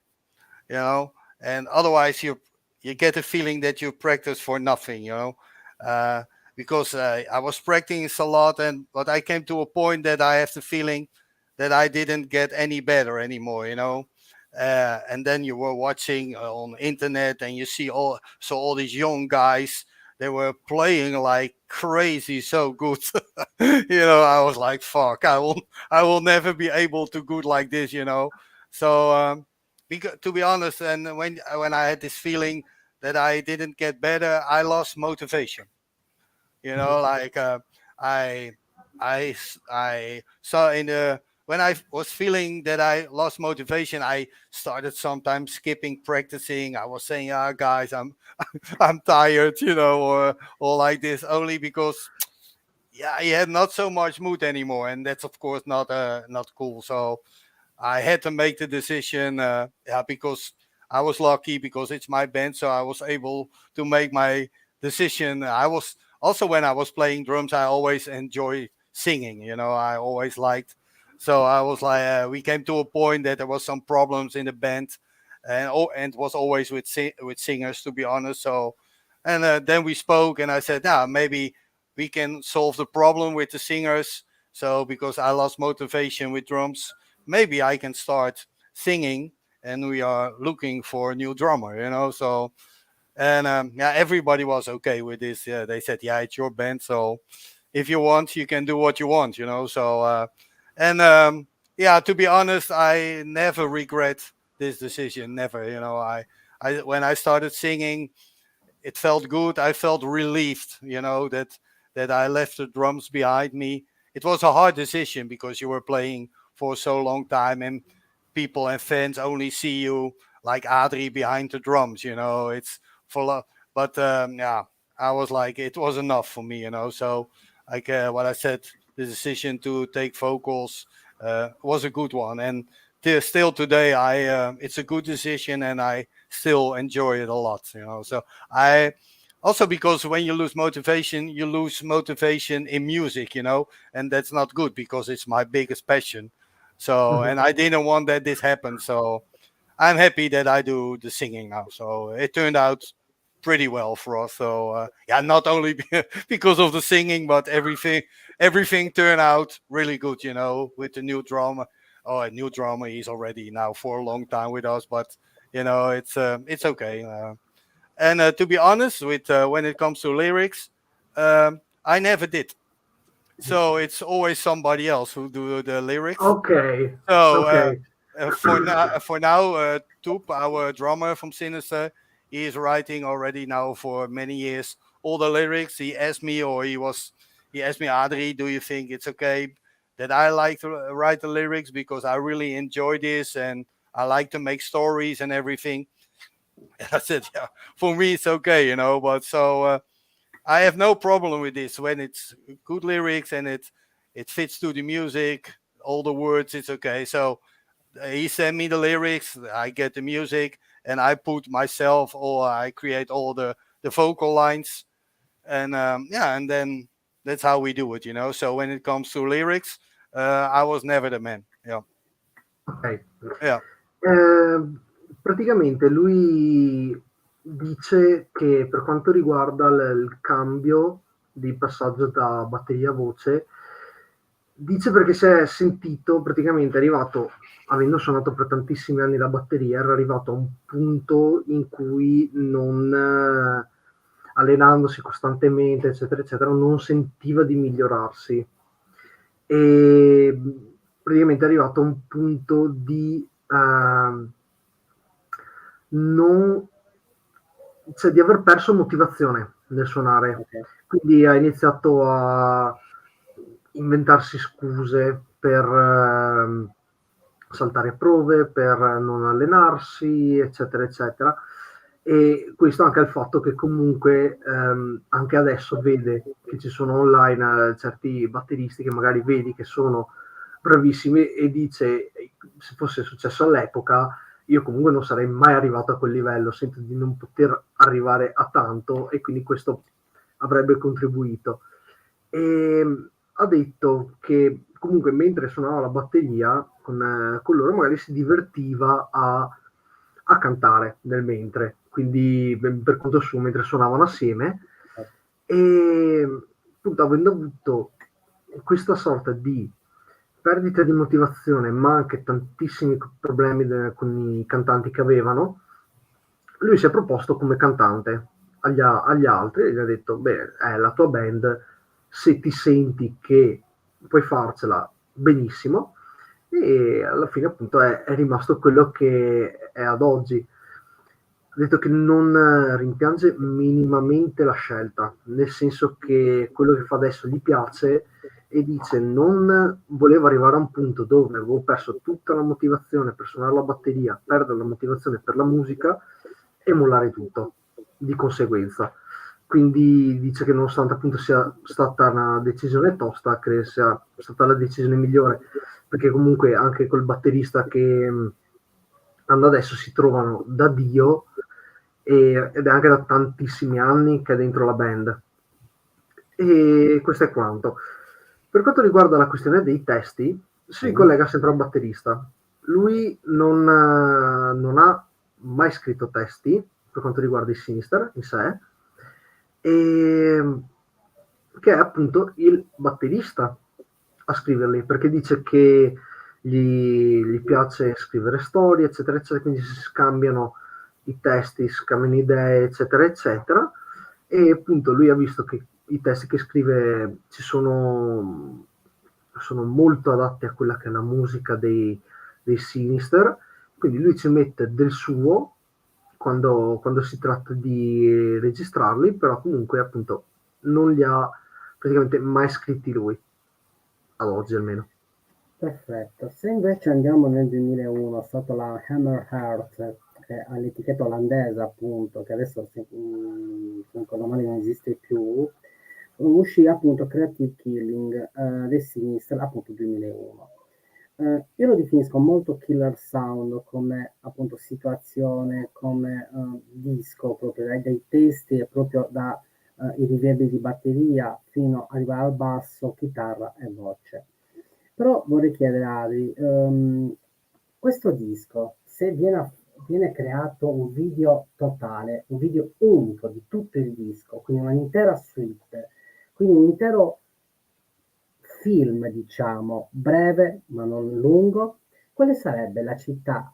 and otherwise you get the feeling that you practice for nothing, because I was practicing a lot, but I came to a point that I have the feeling that I didn't get any better anymore, and then you were watching on internet and you see all these young guys, they were playing like crazy, so good. I was like, fuck, I will never be able to good like this. So because, to be honest, and when I had this feeling that I didn't get better, I lost motivation. Like I I saw in the when I was feeling that I lost motivation, I started sometimes skipping practicing. I was saying, "Ah, guys, I'm tired," or like this, only because yeah, he had not so much mood anymore, and that's of course not cool. So I had to make the decision, yeah, because I was lucky because it's my band, so I was able to make my decision. I was also when I was playing drums, I always enjoy singing. I always liked. So I was like, we came to a point that there was some problems in the band, and it was always with singers, to be honest. So, and then we spoke, and I said, yeah, maybe we can solve the problem with the singers. So because I lost motivation with drums, maybe I can start singing, and we are looking for a new drummer, So, and yeah, everybody was okay with this. Yeah, they said, yeah, it's your band, so if you want, you can do what you want, So, and yeah, to be honest, I never regret this decision. Never, I when I started singing, it felt good. I felt relieved, that I left the drums behind me. It was a hard decision because you were playing for so long time, and people and fans only see you like Adri behind the drums. It's full of. But yeah, I was like, it was enough for me. So like what I said, the decision to take vocals was a good one, and still today, it's a good decision, and I still enjoy it a lot. So I also, because when you lose motivation in music, and that's not good because it's my biggest passion. So, and I didn't want that this happened. So I'm happy that I do the singing now. So it turned out pretty well for us. So yeah, not only because of the singing, but everything turned out really good, you know, with the new drummer. Oh, a new drummer. He's already now for a long time with us, but you know, it's okay. And to be honest, with when it comes to lyrics, I never did. So it's always somebody else who do the lyrics. Okay. So Okay. for now, Toop, our drummer from Sinister, he is writing already now for many years all the lyrics. He asked me, Adri, do you think it's okay that I like to write the lyrics, because I really enjoy this and I like to make stories and everything. And I said, yeah, for me it's okay, you know. But so I have no problem with this when it's good lyrics and it fits to the music, all the words. It's okay. So he sent me the lyrics, I get the music, and I put myself, or I create all the vocal lines, and yeah, and then that's how we do it, you know. So when it comes to lyrics, I was never the man. Yeah. Ok. Yeah. Praticamente lui dice che per quanto riguarda il cambio di passaggio da batteria a voce, dice perché si è sentito, praticamente è arrivato, avendo suonato per tantissimi anni la batteria, era arrivato a un punto in cui non allenandosi costantemente, eccetera, eccetera, non sentiva di migliorarsi. E praticamente è arrivato a un punto di non, cioè di aver perso motivazione nel suonare. Ok. Quindi ha iniziato a inventarsi scuse per saltare prove, per non allenarsi, eccetera, eccetera. E questo anche al fatto che comunque anche adesso vede che ci sono online certi batteristi che magari vedi che sono bravissimi e dice se fosse successo all'epoca io comunque non sarei mai arrivato a quel livello, sento di non poter arrivare a tanto e quindi questo avrebbe contribuito. E ha detto che comunque mentre suonava la batteria con loro magari si divertiva a cantare nel mentre, quindi per conto suo mentre suonavano assieme, e appunto avendo avuto questa sorta di perdita di motivazione ma anche tantissimi problemi con i cantanti che avevano, lui si è proposto come cantante agli altri e gli ha detto beh è la tua band, se ti senti che puoi farcela benissimo, e alla fine appunto è rimasto quello che è ad oggi. Ha detto che non rimpiange minimamente la scelta, nel senso che quello che fa adesso gli piace e dice non volevo arrivare a un punto dove avevo perso tutta la motivazione per suonare la batteria, perdere la motivazione per la musica e mollare tutto di conseguenza. Quindi dice che nonostante appunto sia stata una decisione tosta, credo sia stata la decisione migliore, perché comunque anche col batterista che hanno adesso si trovano da Dio ed è anche da tantissimi anni che è dentro la band. E questo è quanto. Per quanto riguarda la questione dei testi, si ricollega sempre al batterista. Lui non ha mai scritto testi per quanto riguarda i Sinister in sé, e che è appunto il batterista a scriverli, perché dice che gli piace scrivere storie, eccetera, eccetera, quindi si scambiano i testi, scambiano idee, eccetera, eccetera, e appunto lui ha visto che i testi che scrive sono molto adatti a quella che è la musica dei Sinister, quindi lui ci mette del suo quando si tratta di registrarli, però comunque appunto non li ha praticamente mai scritti lui, ad oggi almeno. Perfetto. Se invece andiamo nel 2001, sotto la Hammer Heart, che è l'etichetta olandese appunto, che adesso secondo me non esiste più, uscì appunto Creative Killing dei Sinister, appunto 2001. Io lo definisco molto killer sound come appunto situazione, come disco proprio, dai testi e proprio da i riverbi di batteria fino ad arrivare al basso, chitarra e voce. Però vorrei chiedere a Adri, questo disco, se viene creato un video totale, un video unico di tutto il disco, quindi un'intera suite, quindi un intero film, diciamo, breve ma non lungo, quale sarebbe la città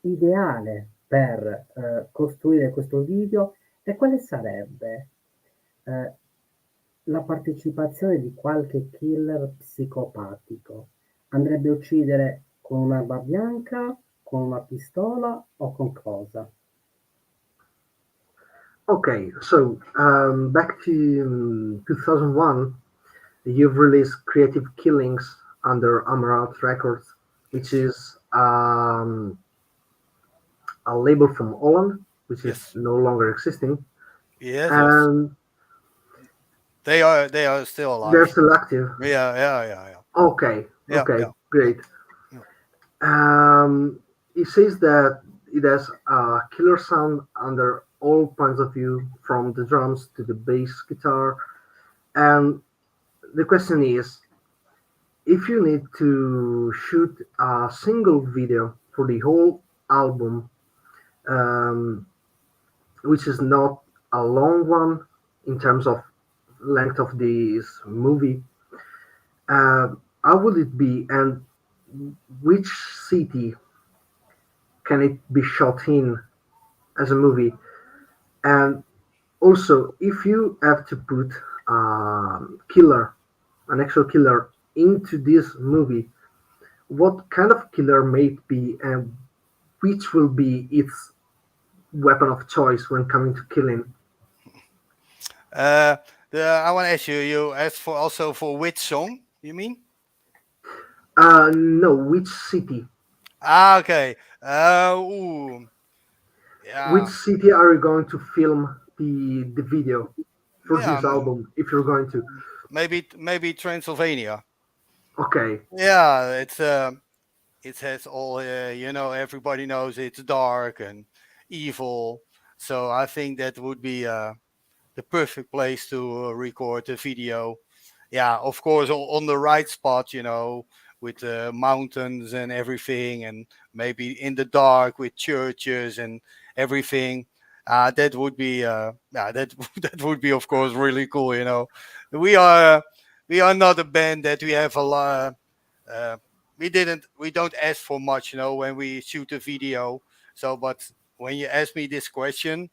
ideale per costruire questo video e quale sarebbe eh, la partecipazione di qualche killer psicopatico? Andrebbe a uccidere con un'arma bianca, con una pistola o con cosa? Okay, so back to 2001, you've released Creative Killings under Amaranth Records, which is a label from Holland, which is Yes. no longer existing, Yes. and They are still alive. they're still active. Yeah. Okay, Yeah, okay, yeah. great. It says that it has a killer sound under all points of view, from the drums to the bass guitar. And the question is, if you need to shoot a single video for the whole album, um, which is not a long one in terms of length of this movie, how would it be, and which city can it be shot in as a movie? And also, if you have to put an actual killer into this movie, what kind of killer may it be, and which will be its weapon of choice when coming to killing? I want to ask you. You asked for also for which song? You mean? No, which city? Okay. Ooh. Which Yeah. city are you going to film the video for Yeah. this album, if you're going to? Maybe Transylvania. Okay, Yeah. It has all. Everybody knows it's dark and evil. So I think that would be the perfect place to record the video. Yeah, of course, on the right spot, with the mountains and everything, and maybe in the dark with churches and everything. That would be, that that would be, of course, really cool. We are we are not a band that we have a lot. Uh, we don't ask for much, when we shoot a video. So, but when you ask me this question,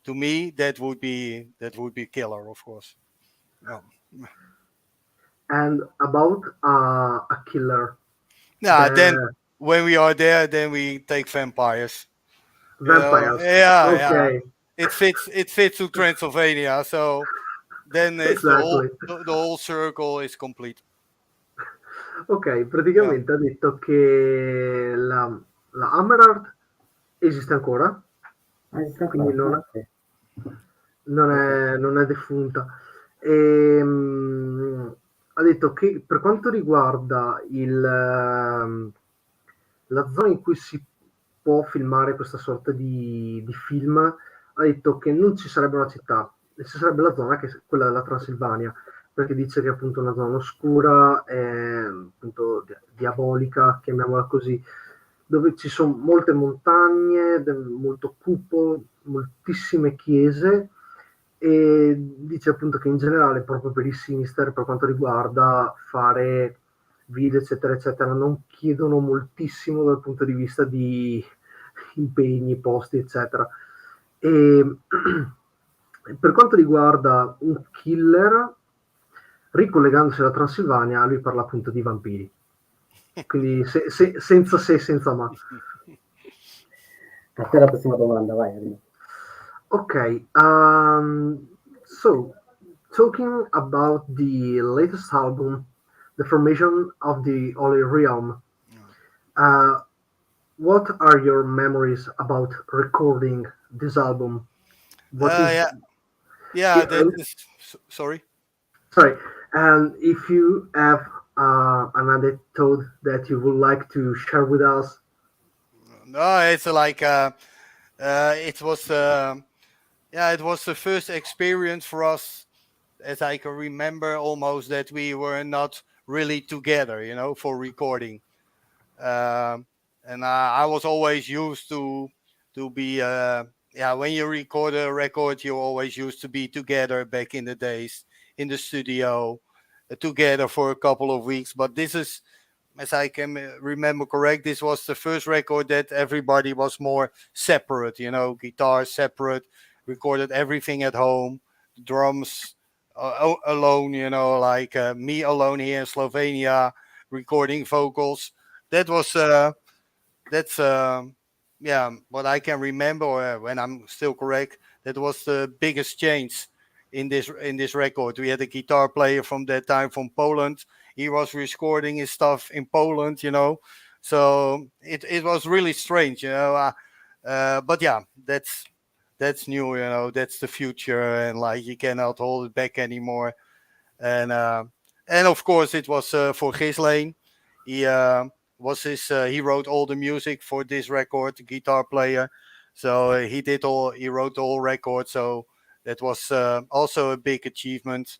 to me that would be killer, of course. Yeah. and about a killer, Yeah, then the when we are there, then we take vampires. vampires. Yeah. Okay, It fits to Transylvania, so then it's the whole exactly. the whole circle is complete. Ok, Yeah. praticamente ha detto che la Hammerheart esiste ancora, Ah, esiste quindi ancora? Ah, ok. non è defunta. E, ha detto che per quanto riguarda la zona in cui si può filmare questa sorta di film, ha detto che non ci sarebbe una città, ci sarebbe la zona che è quella della Transilvania, perché dice che è appunto una zona oscura, appunto diabolica, chiamiamola così, dove ci sono molte montagne, molto cupo, moltissime chiese, e dice appunto che in generale proprio per i Sinister, per quanto riguarda fare video eccetera eccetera, non chiedono moltissimo dal punto di vista di impegni, posti eccetera. E per quanto riguarda un killer, ricollegandosi alla Transilvania, lui parla appunto di vampiri, quindi senza se senza ma. A te la prossima domanda, vai Enrico. Okay, so talking about the latest album, The Formation of the Holy Realm, uh, what are your memories about recording this album? What is Yeah. Yeah. That is. Sorry. sorry, and if you have an anecdote that you would like to share with us? No, it's like it was. It was the first experience for us, as I can remember, almost that we were not really together, for recording. And I was always used to be when you record a record, you always used to be together back in the days in the studio, together for a couple of weeks. But this is, as I can remember correct, this was the first record that everybody was more separate, guitar separate, recorded everything at home, drums alone, like me alone here in Slovenia, recording vocals. That was that's what I can remember, when I'm still correct, that was the biggest change in this record. We had a guitar player from that time from Poland. He was recording his stuff in Poland, so it was really strange, but yeah, that's new, that's the future, and like you cannot hold it back anymore. And of course it was for Ghislaine. He he wrote all the music for this record, the guitar player. So he wrote the whole record. So that was also a big achievement.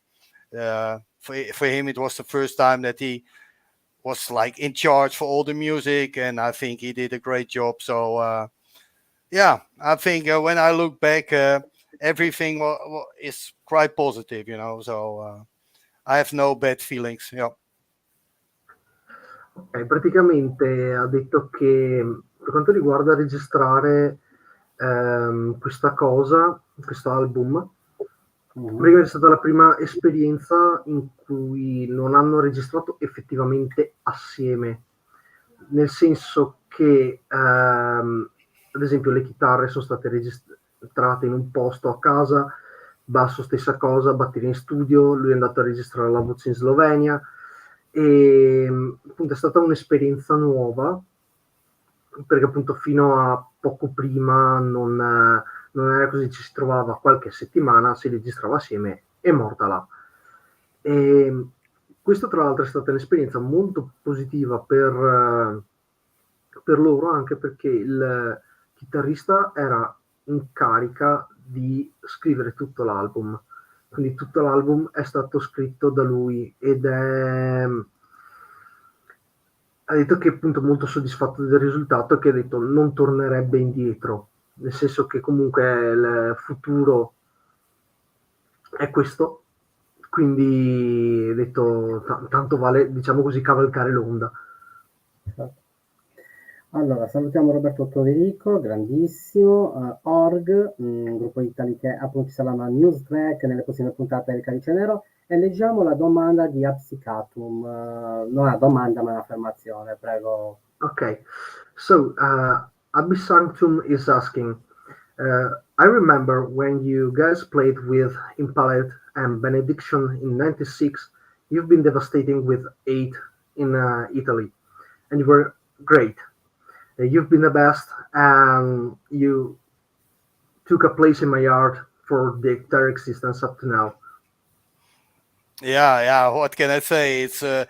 For him, it was the first time that he was like in charge for all the music, and I think he did a great job. So I think when I look back, everything is quite positive, So I have no bad feelings. Yeah. Praticamente ha detto che per quanto riguarda registrare questa cosa, questo album, perché è stata la prima esperienza in cui non hanno registrato effettivamente assieme, nel senso che ad esempio le chitarre sono state registrate in un posto a casa, basso stessa cosa, batteria in studio, lui è andato a registrare la voce in Slovenia, e appunto è stata un'esperienza nuova, perché appunto fino a poco prima non era così, ci si trovava qualche settimana, si registrava assieme e morta là. E questo tra l'altro è stata un'esperienza molto positiva per loro, anche perché il chitarrista era in carica di scrivere tutto l'album, quindi tutto l'album è stato scritto da lui, ed ha detto che appunto molto soddisfatto del risultato, che ha detto non tornerebbe indietro, nel senso che comunque il futuro è questo, quindi ha detto tanto vale, diciamo così, cavalcare l'onda. Allora, salutiamo Roberto Toderico, grandissimo, Org, un gruppo di Italia che appunto ci sarà una news track nelle prossime puntate del Calice Nero, e leggiamo la domanda di Apsicatum, non una domanda ma un'affermazione, prego. Okay, so Abisanctum is asking, I remember when you guys played with Impaled and Benediction in '96, you've been devastating with 8 in Italy, and you were great. You've been the best, and you took a place in my heart for the entire existence up to now. Yeah. What can I say? It's a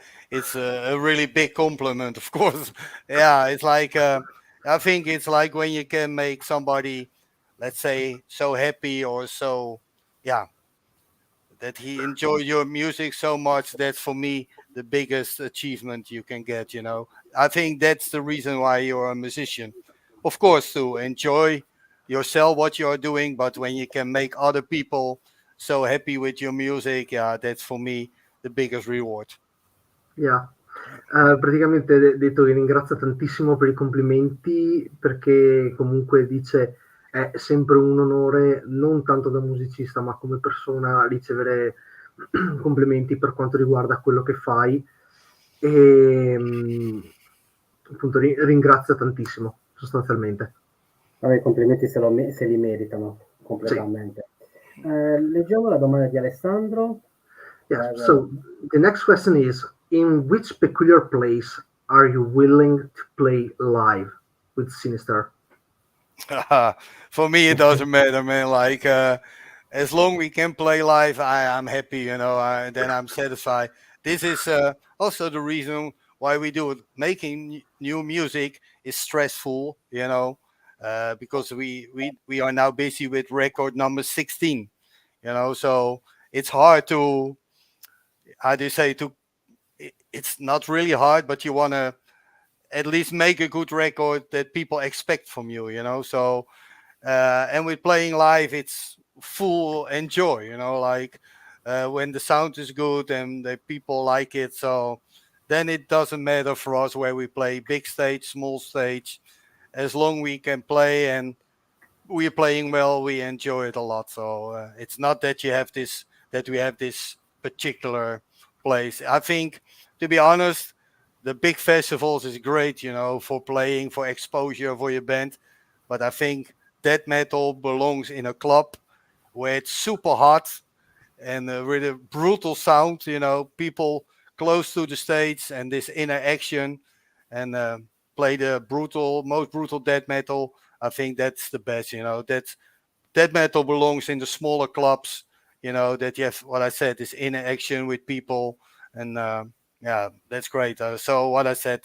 really big compliment, of course. Yeah, it's like I think it's like when you can make somebody, let's say, so happy, or so, that he enjoy your music so much. That's for me the biggest achievement you can get. I think that's the reason why you're a musician, of course, to enjoy yourself what you're doing, but when you can make other people so happy with your music, that's for me the biggest reward. Yeah. Praticamente ha detto che ringrazia tantissimo per i complimenti, perché comunque dice è sempre un onore, non tanto da musicista ma come persona, ricevere complimenti per quanto riguarda quello che fai, e appunto ringrazia tantissimo sostanzialmente. Vabbè, i complimenti se li meritano completamente. Sì. Leggiamo la domanda di Alessandro. Yeah, so the next question is, in which peculiar place are you willing to play live with Sinister? For me, it doesn't matter, man. Like, as long we can play live, I'm happy, then I'm satisfied. This is also the reason why we do it. Making new music is stressful, because we are now busy with record number 16, so it's hard to, how do you say, it's not really hard, but you want to at least make a good record that people expect from you, you know. So and with playing live, it's full enjoy, you know, like when the sound is good and the people like it. So then it doesn't matter for us where we play, big stage, small stage, as long we can play and we're playing well, we enjoy it a lot. So it's not that we have this particular place. I think, to be honest, the big festivals is great, you know, for playing, for exposure for your band. But I think death metal belongs in a club where it's super hot and with a brutal sound, you know, people close to the stage and this interaction and play the most brutal death metal. I think that's the best, you know. That's death metal belongs in the smaller clubs, you know, that you have what I said, this interaction with people, and yeah, that's great. So what I said,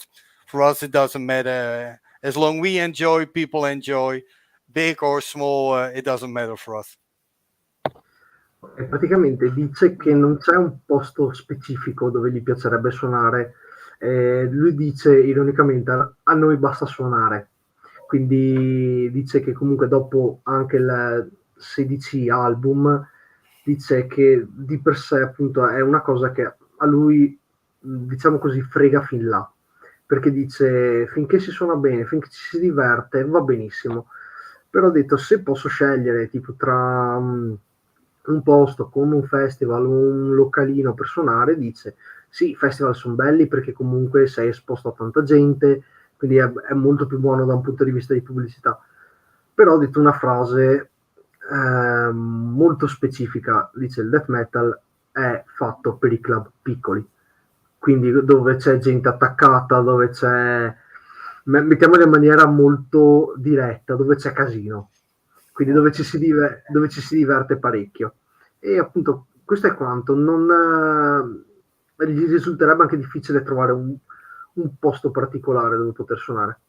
for us it doesn't matter as long we enjoy, people enjoy, big or small, it doesn't matter for us. Praticamente dice che non c'è un posto specifico dove gli piacerebbe suonare. Lui dice ironicamente a noi basta suonare, quindi dice che comunque dopo anche il 16 album dice che di per sé appunto è una cosa che a lui, diciamo così, frega fin là, perché dice finché si suona bene, finché ci si diverte va benissimo, però ha detto se posso scegliere tipo tra un posto come un festival o un localino per suonare, dice sì, i festival sono belli perché comunque sei esposto a tanta gente, quindi è molto più buono da un punto di vista di pubblicità. Però ho detto una frase molto specifica, dice il death metal è fatto per i club piccoli, quindi dove c'è gente attaccata, dove c'è, mettiamolo in maniera molto diretta, dove c'è casino, quindi dove ci si diverte parecchio. E appunto questo è quanto. Gli risulterebbe anche difficile trovare un posto particolare dove poter suonare.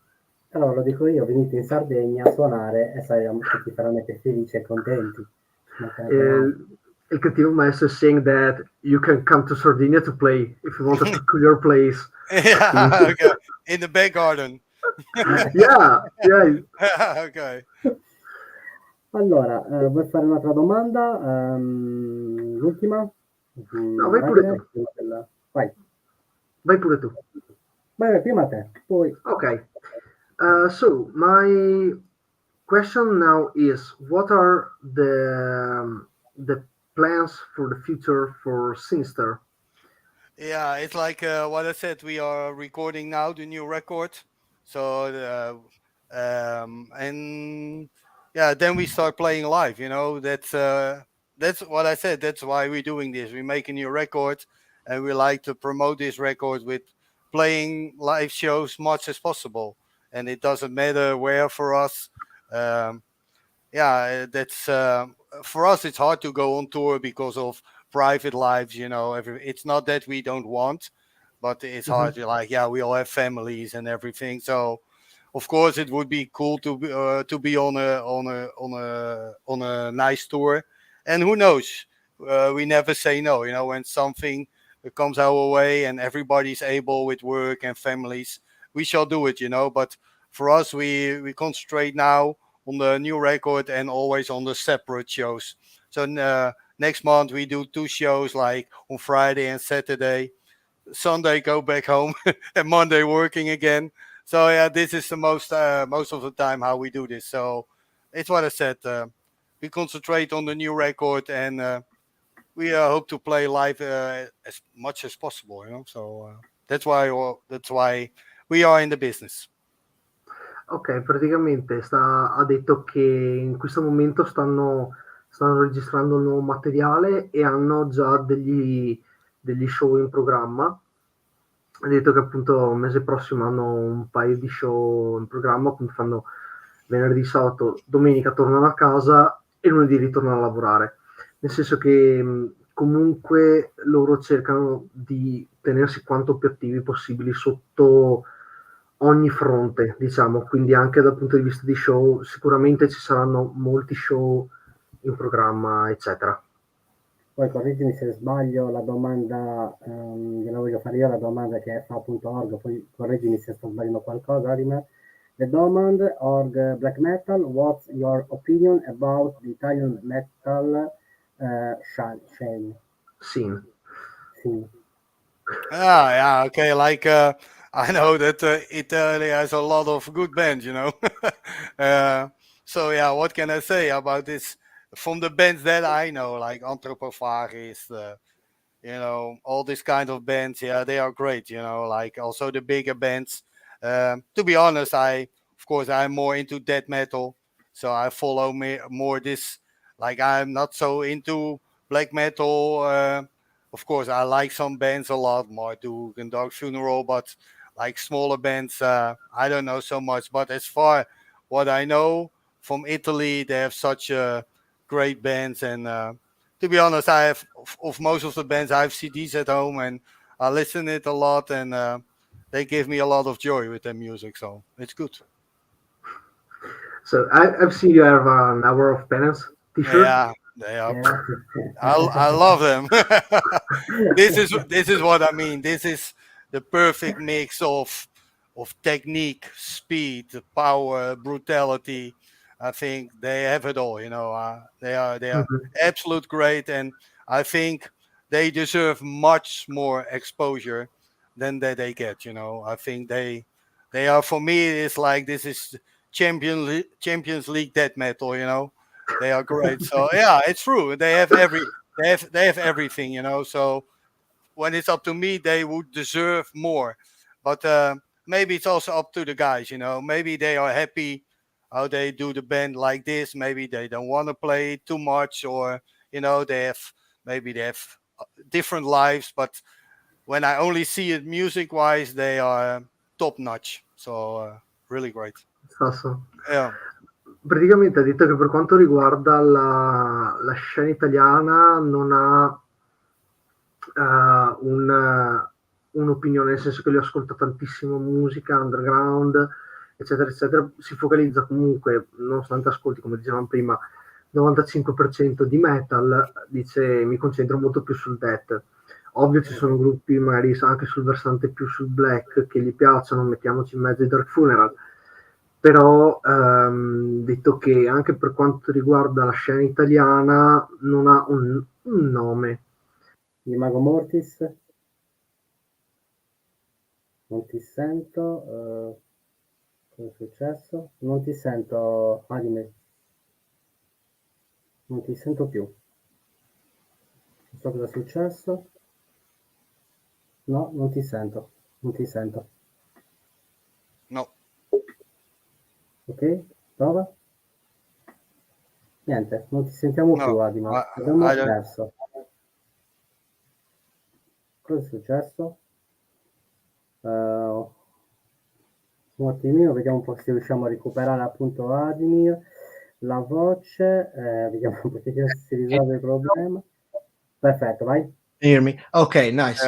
Allora lo dico io, venite in Sardegna a suonare e saremo tutti veramente felici e contenti. Il cattivo maestro is saying that you can come to Sardinia to play if you want a peculiar place. Yeah, okay. In the back garden. Yeah. Okay. Allora, vuoi fare un'altra domanda? L'ultima? No, vai pure tu. Vai. Vai pure tu. Vai, prima te, poi. Okay. So my question now is, what are the plans for the future for Sinister? Yeah, it's like what I said. We are recording now the new record, so and yeah, then we start playing live. You know, that's what I said. That's why we're doing this. We make a new record, and we like to promote this record with playing live shows much as possible. And it doesn't matter where for us. Yeah, that's for us. It's hard to go on tour because of private lives. You know, it's not that we don't want, but it's hard. Like, yeah, we all have families and everything. So, of course, it would be cool to be on a nice tour. And who knows? We never say no. You know, when something comes our way and everybody's able with work and families, we shall do it. You know, but for us, we concentrate now on the new record and always on the separate shows. So next month we do 2 shows, like on Friday and Saturday. Sunday go back home and Monday working again. So yeah, this is the most of the time how we do this. So it's what I said. We concentrate on the new record and we hope to play live as much as possible. You know, so that's why we are in the business. Ok, praticamente ha detto che in questo momento stanno registrando il nuovo materiale e hanno già degli show in programma. Ha detto che appunto il mese prossimo hanno un paio di show in programma, appunto fanno venerdì, sabato, domenica tornano a casa e lunedì ritornano a lavorare. Nel senso che comunque loro cercano di tenersi quanto più attivi possibili sotto ogni fronte, diciamo, quindi anche dal punto di vista di show sicuramente ci saranno molti show in programma, eccetera. Poi correggimi se sbaglio, la domanda, gliela voglio fare io, la domanda che fa appunto Org, poi correggimi se sto sbagliando qualcosa di me. The demand Org Black Metal, what's your opinion about the Italian metal scene? Scene. Sì. Yeah, okay. Like I know that Italy has a lot of good bands, you know. So yeah, what can I say about this? From the bands that I know, like Anthropophagus, you know, all these kind of bands, yeah, they are great, you know, like also the bigger bands. To be honest, of course, I'm more into death metal, so I follow more this, like, I'm not so into black metal. Of course, I like some bands a lot, Marduk and Dark Funeral, but like smaller bands, I don't know so much. But as far what I know from Italy, they have such great bands, and to be honest, I have of most of the bands I have CDs at home, and I listen it a lot, and they give me a lot of joy with their music, so it's good. So I've seen you have an Hour of Penance T-shirt. Yeah, they are. Yeah. I love them. This is what I mean. This is the perfect mix of technique, speed, power, brutality. I think they have it all. You know, they are Mhm. absolute great, and I think they deserve much more exposure than they get. You know, I think they are, for me. It's like this is Champions League death metal. You know, they are great. So yeah, it's true. They have everything, you know. So when it's up to me, they would deserve more. But maybe it's also up to the guys, you know. Maybe they are happy how they do the band like this. Maybe they don't want to play too much, or you know, maybe they have different lives. But when I only see it music wise, they are top notch. So really great. Sasso. Yeah. Praticamente ha detto che per quanto riguarda la scena italiana non ha un'opinione, nel senso che lui ascolta tantissimo musica underground, eccetera, eccetera. Si focalizza comunque, nonostante ascolti, come dicevamo prima, 95% di metal, dice mi concentro molto più sul death. Ovvio ci sono gruppi magari anche sul versante più sul black che gli piacciono, mettiamoci in mezzo i Dark Funeral, però detto che anche per quanto riguarda la scena italiana non ha un nome. Di Mago Mortis? Non ti sento. Cosa è successo? Non ti sento, Adime. Non ti sento più. Non so cosa è successo. No, non ti sento. Non ti sento. No. Ok? Prova? Niente, non ti sentiamo più, No. Adima. Abbiamo I don't. perso. Cosa è successo? Un attimino, vediamo un po' se riusciamo a recuperare appunto Adimir, la voce, vediamo un po' se si risolve il problema. Perfetto, vai. Hear me? Okay, nice.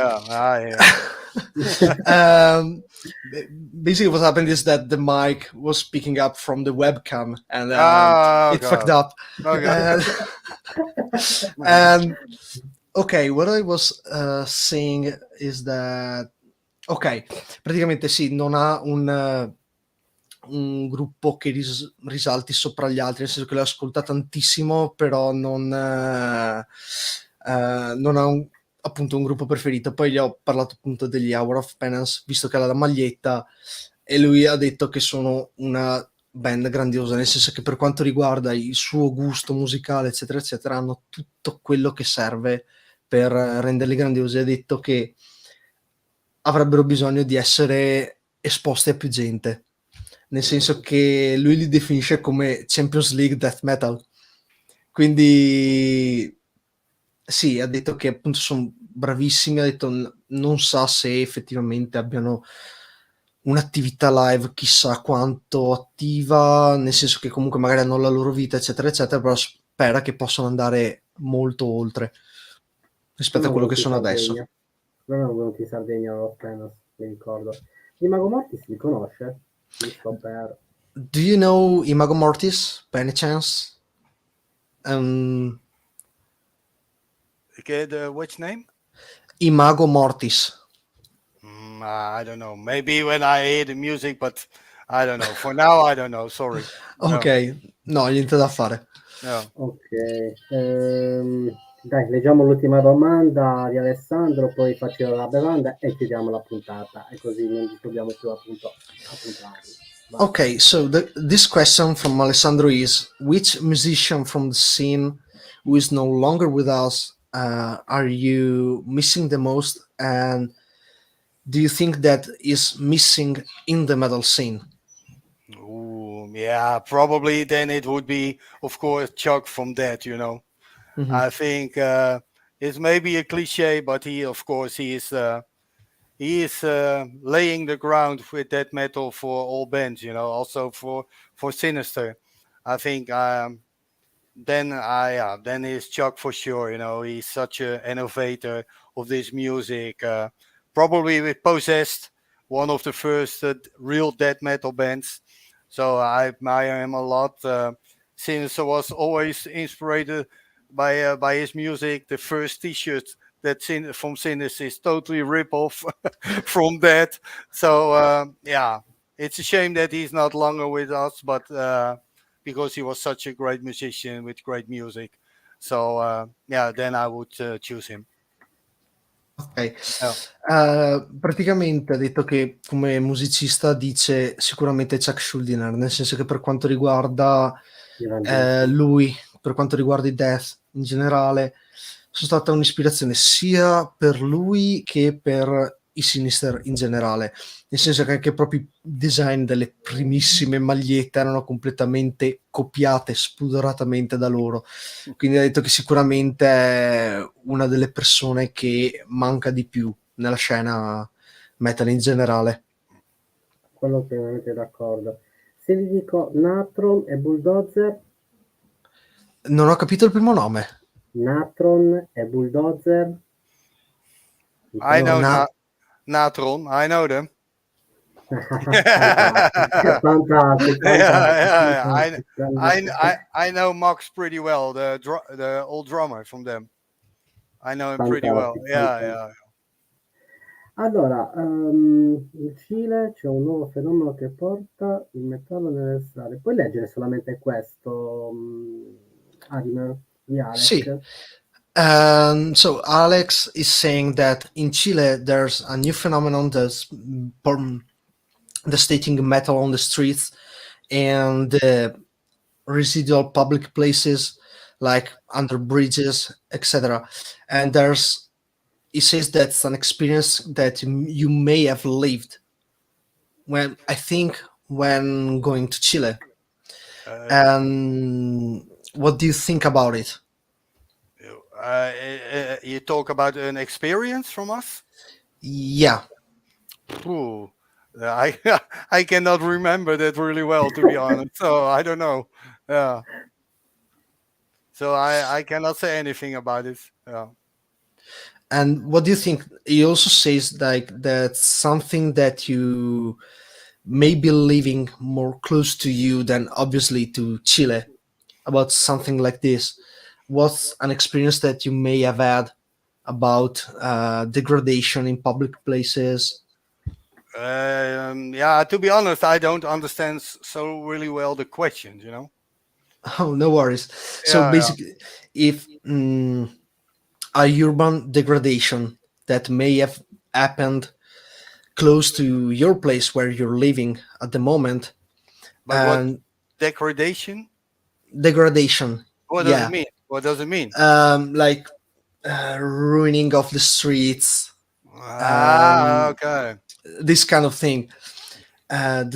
Basically, what happened is that the mic was picking up from the webcam, and it fucked up. Okay. And okay, what I was saying is that ok, praticamente sì, non ha un gruppo che risalti sopra gli altri, nel senso che lo ascolta tantissimo, però non ha appunto un gruppo preferito. Poi gli ho parlato appunto degli Hour of Penance, visto che ha la maglietta, e lui ha detto che sono una band grandiosa, nel senso che per quanto riguarda il suo gusto musicale, eccetera, eccetera, hanno tutto quello che serve per renderli grandiosi. Ha detto che avrebbero bisogno di essere esposti a più gente, nel senso che lui li definisce come Champions League death metal. Quindi sì, ha detto che appunto sono bravissimi, ha detto non sa se effettivamente abbiano un'attività live chissà quanto attiva, nel senso che comunque magari hanno la loro vita, eccetera, eccetera, però spera che possano andare molto oltre rispetto a quello che sono adesso. Non erano venuti in Sardegna appena, mi ricordo. Di Mago Mortis li conosce? Giusto per... Do you know Imago Mortis, by any chance? Okay, which name? Imago Mortis. I don't know. Maybe when I hear the music, but I don't know. For now, I don't know. Sorry. Ok, no, niente da fare. No. Ok, dai, leggiamo l'ultima domanda di Alessandro, poi faccio la bevanda e chiudiamo la puntata, e così non disturbiamo più appunto a puntarli. Vai. Okay, so this question from Alessandro is: which musician from the scene who is no longer with us are you missing the most, and do you think that is missing in the metal scene? Ooh, yeah, probably then it would be, of course, Chuck from that, you know. Mhm. I think it's maybe a cliche, but he, of course, he is laying the ground with death metal for all bands, you know, also for Sinister. I think then it's Chuck for sure. You know, he's such an innovator of this music. Probably with Possessed, one of the first real death metal bands. So I admire him a lot. Since I was always inspired by his music, the first T-shirt from Sinister is totally rip off from that. So yeah, it's a shame that he's not longer with us, but. Because he was such a great musician with great music. So yeah, then I would choose him. Ok. Oh. Praticamente ha detto che come musicista dice sicuramente Chuck Schuldiner, nel senso che per quanto riguarda lui, per quanto riguarda i death in generale, sono stata un'ispirazione sia per lui che per i Sinister in generale, nel senso che anche proprio i design delle primissime magliette erano completamente copiate spudoratamente da loro, quindi ha detto che sicuramente è una delle persone che manca di più nella scena metal in generale. Quello pienamente d'accordo. Se vi dico Natron e Bulldozer? Non ho capito il primo nome. Natron e Bulldozer? I know Natron. I know them. Fantastic. Yeah. I know Max pretty well, the old drummer from them. I know him pretty well. Yeah. Allora, in Cile c'è un nuovo fenomeno che porta il metallo nelle strade. Puoi leggere solamente questo, Arimer, di Alex? Sì. So Alex is saying that in Chile there's a new phenomenon that's stating metal on the streets and residual public places like under bridges, etc. And he says that's an experience that you may have lived when going to Chile. And what do you think about it? You talk about an experience from us? Yeah. Ooh, I cannot remember that really well, to be honest. So I don't know. Yeah. So I cannot say anything about it. Yeah. And what do you think? He also says like that's something that you may be living more close to you than obviously to Chile about something like this. What's an experience that you may have had about degradation in public places? Yeah, to be honest, I don't understand so really well the questions, you know? Oh, no worries. So basically, if a urban degradation that may have happened close to your place where you're living at the moment. But and what degradation? Degradation. What does it mean? What does it mean? Like ruining of the streets. Okay. This kind of thing. A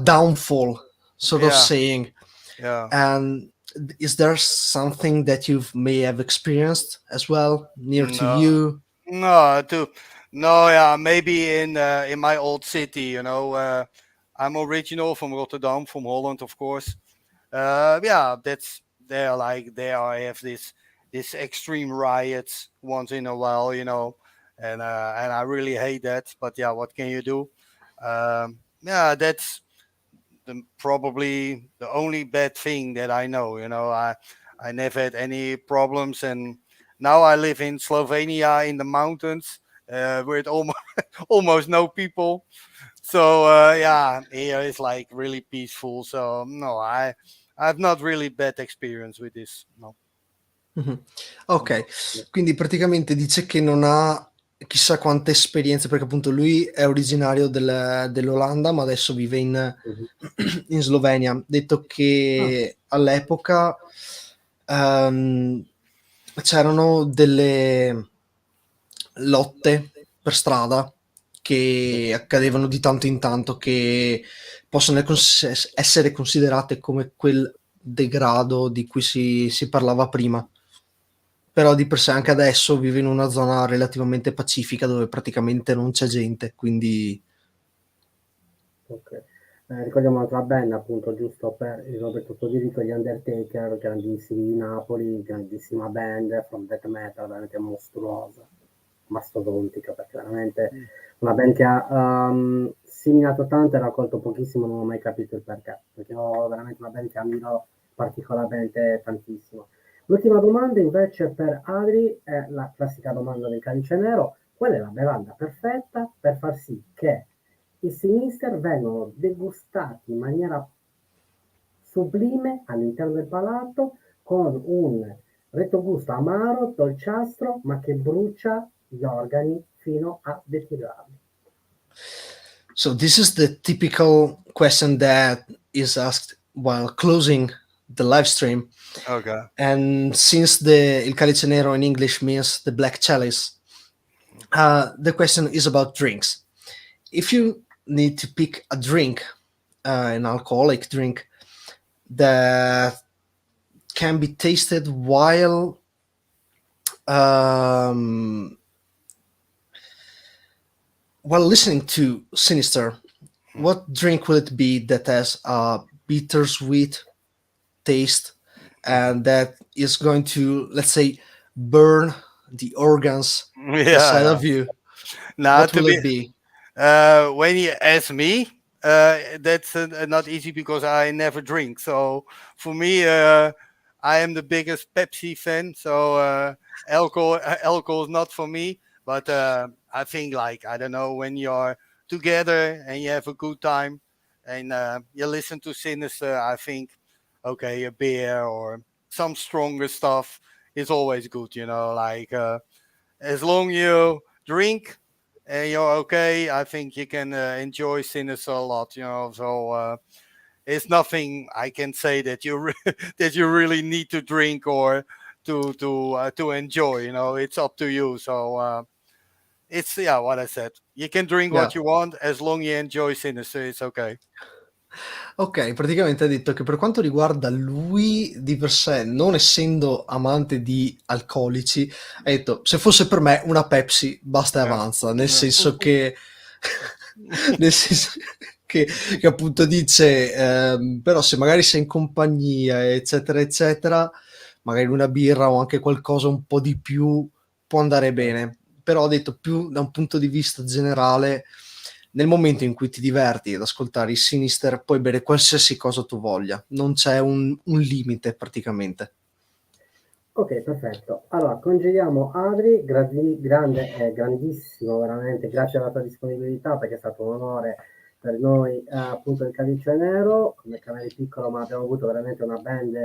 downfall, sort of saying. Yeah. And is there something that you may have experienced as well near to you? No, yeah, maybe in my old city, you know. I'm original from Rotterdam, from Holland, of course. Yeah, that's there. Like there, I have this extreme riots once in a while, you know, and I really hate that. But yeah, what can you do? Yeah, that's probably the only bad thing that I know. You know, I never had any problems, and now I live in Slovenia in the mountains with almost no people. So yeah, here is like really peaceful. So no, I've not really bad experience with this. No. Ok, quindi praticamente dice che non ha chissà quante esperienze, perché appunto lui è originario dell'Olanda, ma adesso vive in Slovenia. Ha detto che all'epoca c'erano delle lotte per strada che accadevano di tanto in tanto, che possono essere considerate come quel degrado di cui si parlava prima. Però di per sé anche adesso vive in una zona relativamente pacifica dove praticamente non c'è gente, quindi... Ok. Ricordiamo un'altra band, appunto, giusto per il Roberto Diritto, gli Undertaker, grandissimi di Napoli, grandissima band, from death metal, veramente mostruosa, mastodontica, perché veramente una band che ha seminato tanto e raccolto pochissimo, non ho mai capito il perché ho veramente una band che ammiro particolarmente tantissimo. L'ultima domanda invece per Adri è la classica domanda del Calice Nero: qual è la bevanda perfetta per far sì che i Sinister vengono degustati in maniera sublime all'interno del palato, con un retrogusto amaro, dolciastro, ma che brucia gli organi fino a deteriorarli? So this is the typical question that is asked while closing the live stream. Okay. And since Il Calice Nero in English means the black chalice, the question is about drinks. If you need to pick a drink, an alcoholic drink, that can be tasted while listening to Sinister, what drink will it be that has a bittersweet taste and that is going to, let's say, burn the organs inside of you? Now, What will it be? when you ask me, that's not easy because I never drink. So for me, I am the biggest Pepsi fan. So alcohol is not for me. But I think, like, I don't know, when you're together and you have a good time and you listen to Sinister, I think, okay, a beer or some stronger stuff is always good. Like as long you drink and you're okay, I think you can enjoy Sinister a lot. So it's nothing I can say that that you really need to drink or to enjoy. It's up to you. So it's what I said. You can drink what you want as long you enjoy Sinister. It's okay. Ok, praticamente ha detto che per quanto riguarda lui di per sé, non essendo amante di alcolici, ha detto se fosse per me una Pepsi basta e avanza, nel senso che nel senso che appunto dice però se magari sei in compagnia eccetera eccetera, magari una birra o anche qualcosa un po' di più può andare bene, però ha detto più da un punto di vista generale, nel momento in cui ti diverti ad ascoltare i Sinister puoi bere qualsiasi cosa tu voglia, non c'è un limite praticamente. Ok, perfetto. Allora, congediamo Adri, grandissimo, veramente, grazie alla tua disponibilità, perché è stato un onore per noi, appunto, il Calice Nero, come canale piccolo, ma abbiamo avuto veramente una band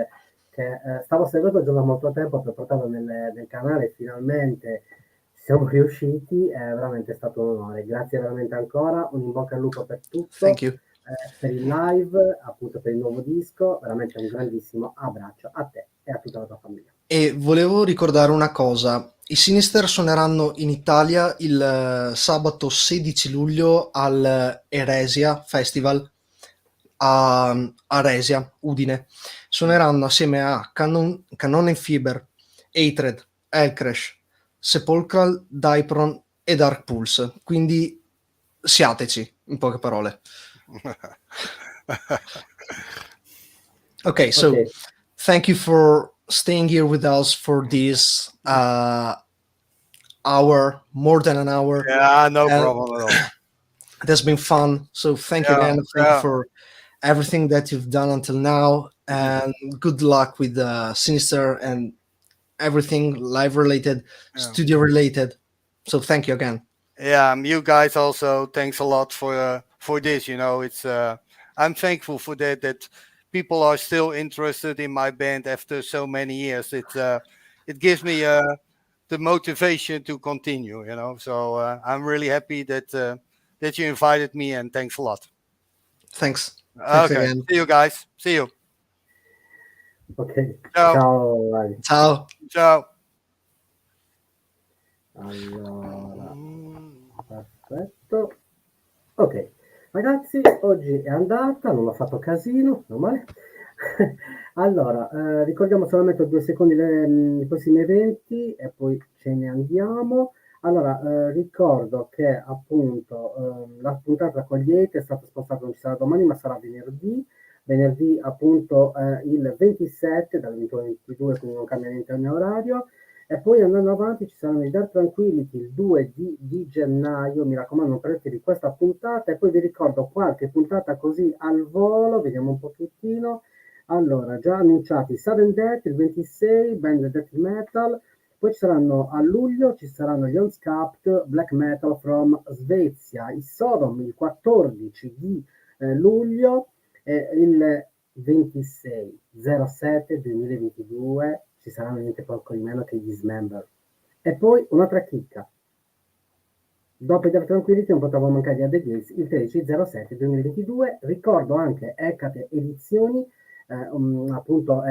che stavo seguendo già da molto tempo per portarlo nel canale, finalmente siamo riusciti, è veramente stato un onore. Grazie veramente ancora, un in bocca al lupo per tutto. Thank you. Per il live, appunto per il nuovo disco, veramente un grandissimo abbraccio a te e a tutta la tua famiglia. E volevo ricordare una cosa, i Sinister suoneranno in Italia il sabato 16 luglio al Eresia Festival a Resia, Udine. Suoneranno assieme a Cannon Fiber, Hatred, Hellcrash, Sepulchral, Dipron e Dark Pulse, quindi siateci, in poche parole. Okay, so thank you for staying here with us for this hour, more than an hour. Yeah, no problem at all. It has been fun. So thank you again. Thank you for everything that you've done until now, and good luck with Sinister and everything live related, studio related. So thank you again. Yeah, you guys also, thanks a lot for this. It's I'm thankful for that people are still interested in my band after so many years. It gives me the motivation to continue. So I'm really happy that you invited me, and thanks a lot. Thanks again. See you guys. See you. Ok, Ciao. ciao Ali. Ciao. Ciao. Allora, perfetto. Ok, ragazzi, oggi è andata, non ho fatto casino, non male. Allora, ricordiamo solamente 2 secondi i prossimi eventi e poi ce ne andiamo. Allora, ricordo che appunto la puntata con gli Eight è stata spostata, non ci sarà domani, ma sarà venerdì appunto il 27 dalle 21 alle 22, quindi non cambia niente il mio orario. E poi andando avanti ci saranno i Dark Tranquility il 2 di gennaio, mi raccomando non perdetevi questa puntata, e poi vi ricordo qualche puntata così al volo, vediamo un pochettino. Allora, già annunciati Sudden Death il 26, band death metal, poi ci saranno a luglio, ci saranno gli Unscapped Black Metal from Svezia, i Sodom il 14 di luglio, e il 26/07/2022 ci saranno niente poco di meno che gli Dismember. E poi un'altra chicca. Dopo i Dark Tranquility non potevo mancare di The Gates il 13/07/2022. Ricordo anche Hecate Edizioni, appunto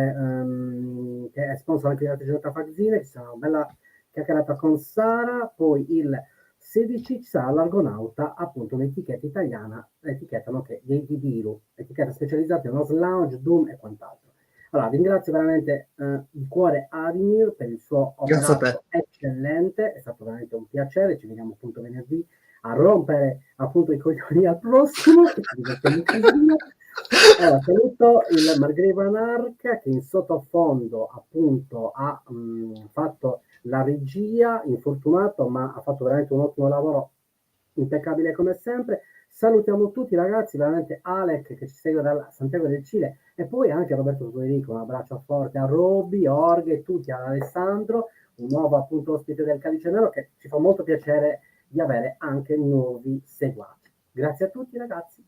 che è sponsor anche della Giornata Fanzine, ci sarà una bella chiacchierata con Sara. Poi il 16 ci sarà l'Argonauta, appunto un'etichetta italiana, etichetta nonché dei Diru, etichetta specializzata in house lounge, doom e quant'altro. Allora, ringrazio veramente di cuore Admir per il suo Grazie a te. operato eccellente, è stato veramente un piacere, ci vediamo appunto venerdì a rompere appunto i coglioni al prossimo, che ci divertiamo un casino. Allora, saluto il Margrave Anarca che in sottofondo appunto ha fatto la regia, infortunato, ma ha fatto veramente un ottimo lavoro, impeccabile come sempre. Salutiamo tutti ragazzi, veramente Alec che ci segue da Santiago del Cile, e poi anche Roberto Federico, un abbraccio forte a Roby, Orge, tutti, a Alessandro, un nuovo appunto ospite del Calice Nero, che ci fa molto piacere di avere anche nuovi seguaci. Grazie a tutti ragazzi,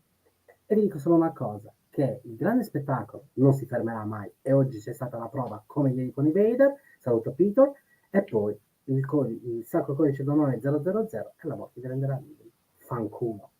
e vi dico solo una cosa, che il grande spettacolo non si fermerà mai, e oggi c'è stata la prova come ieri con i Vader. Saluto Peter, e poi il sacro codice d'onore 000 e la morte vi renderà liberi. Fanculo.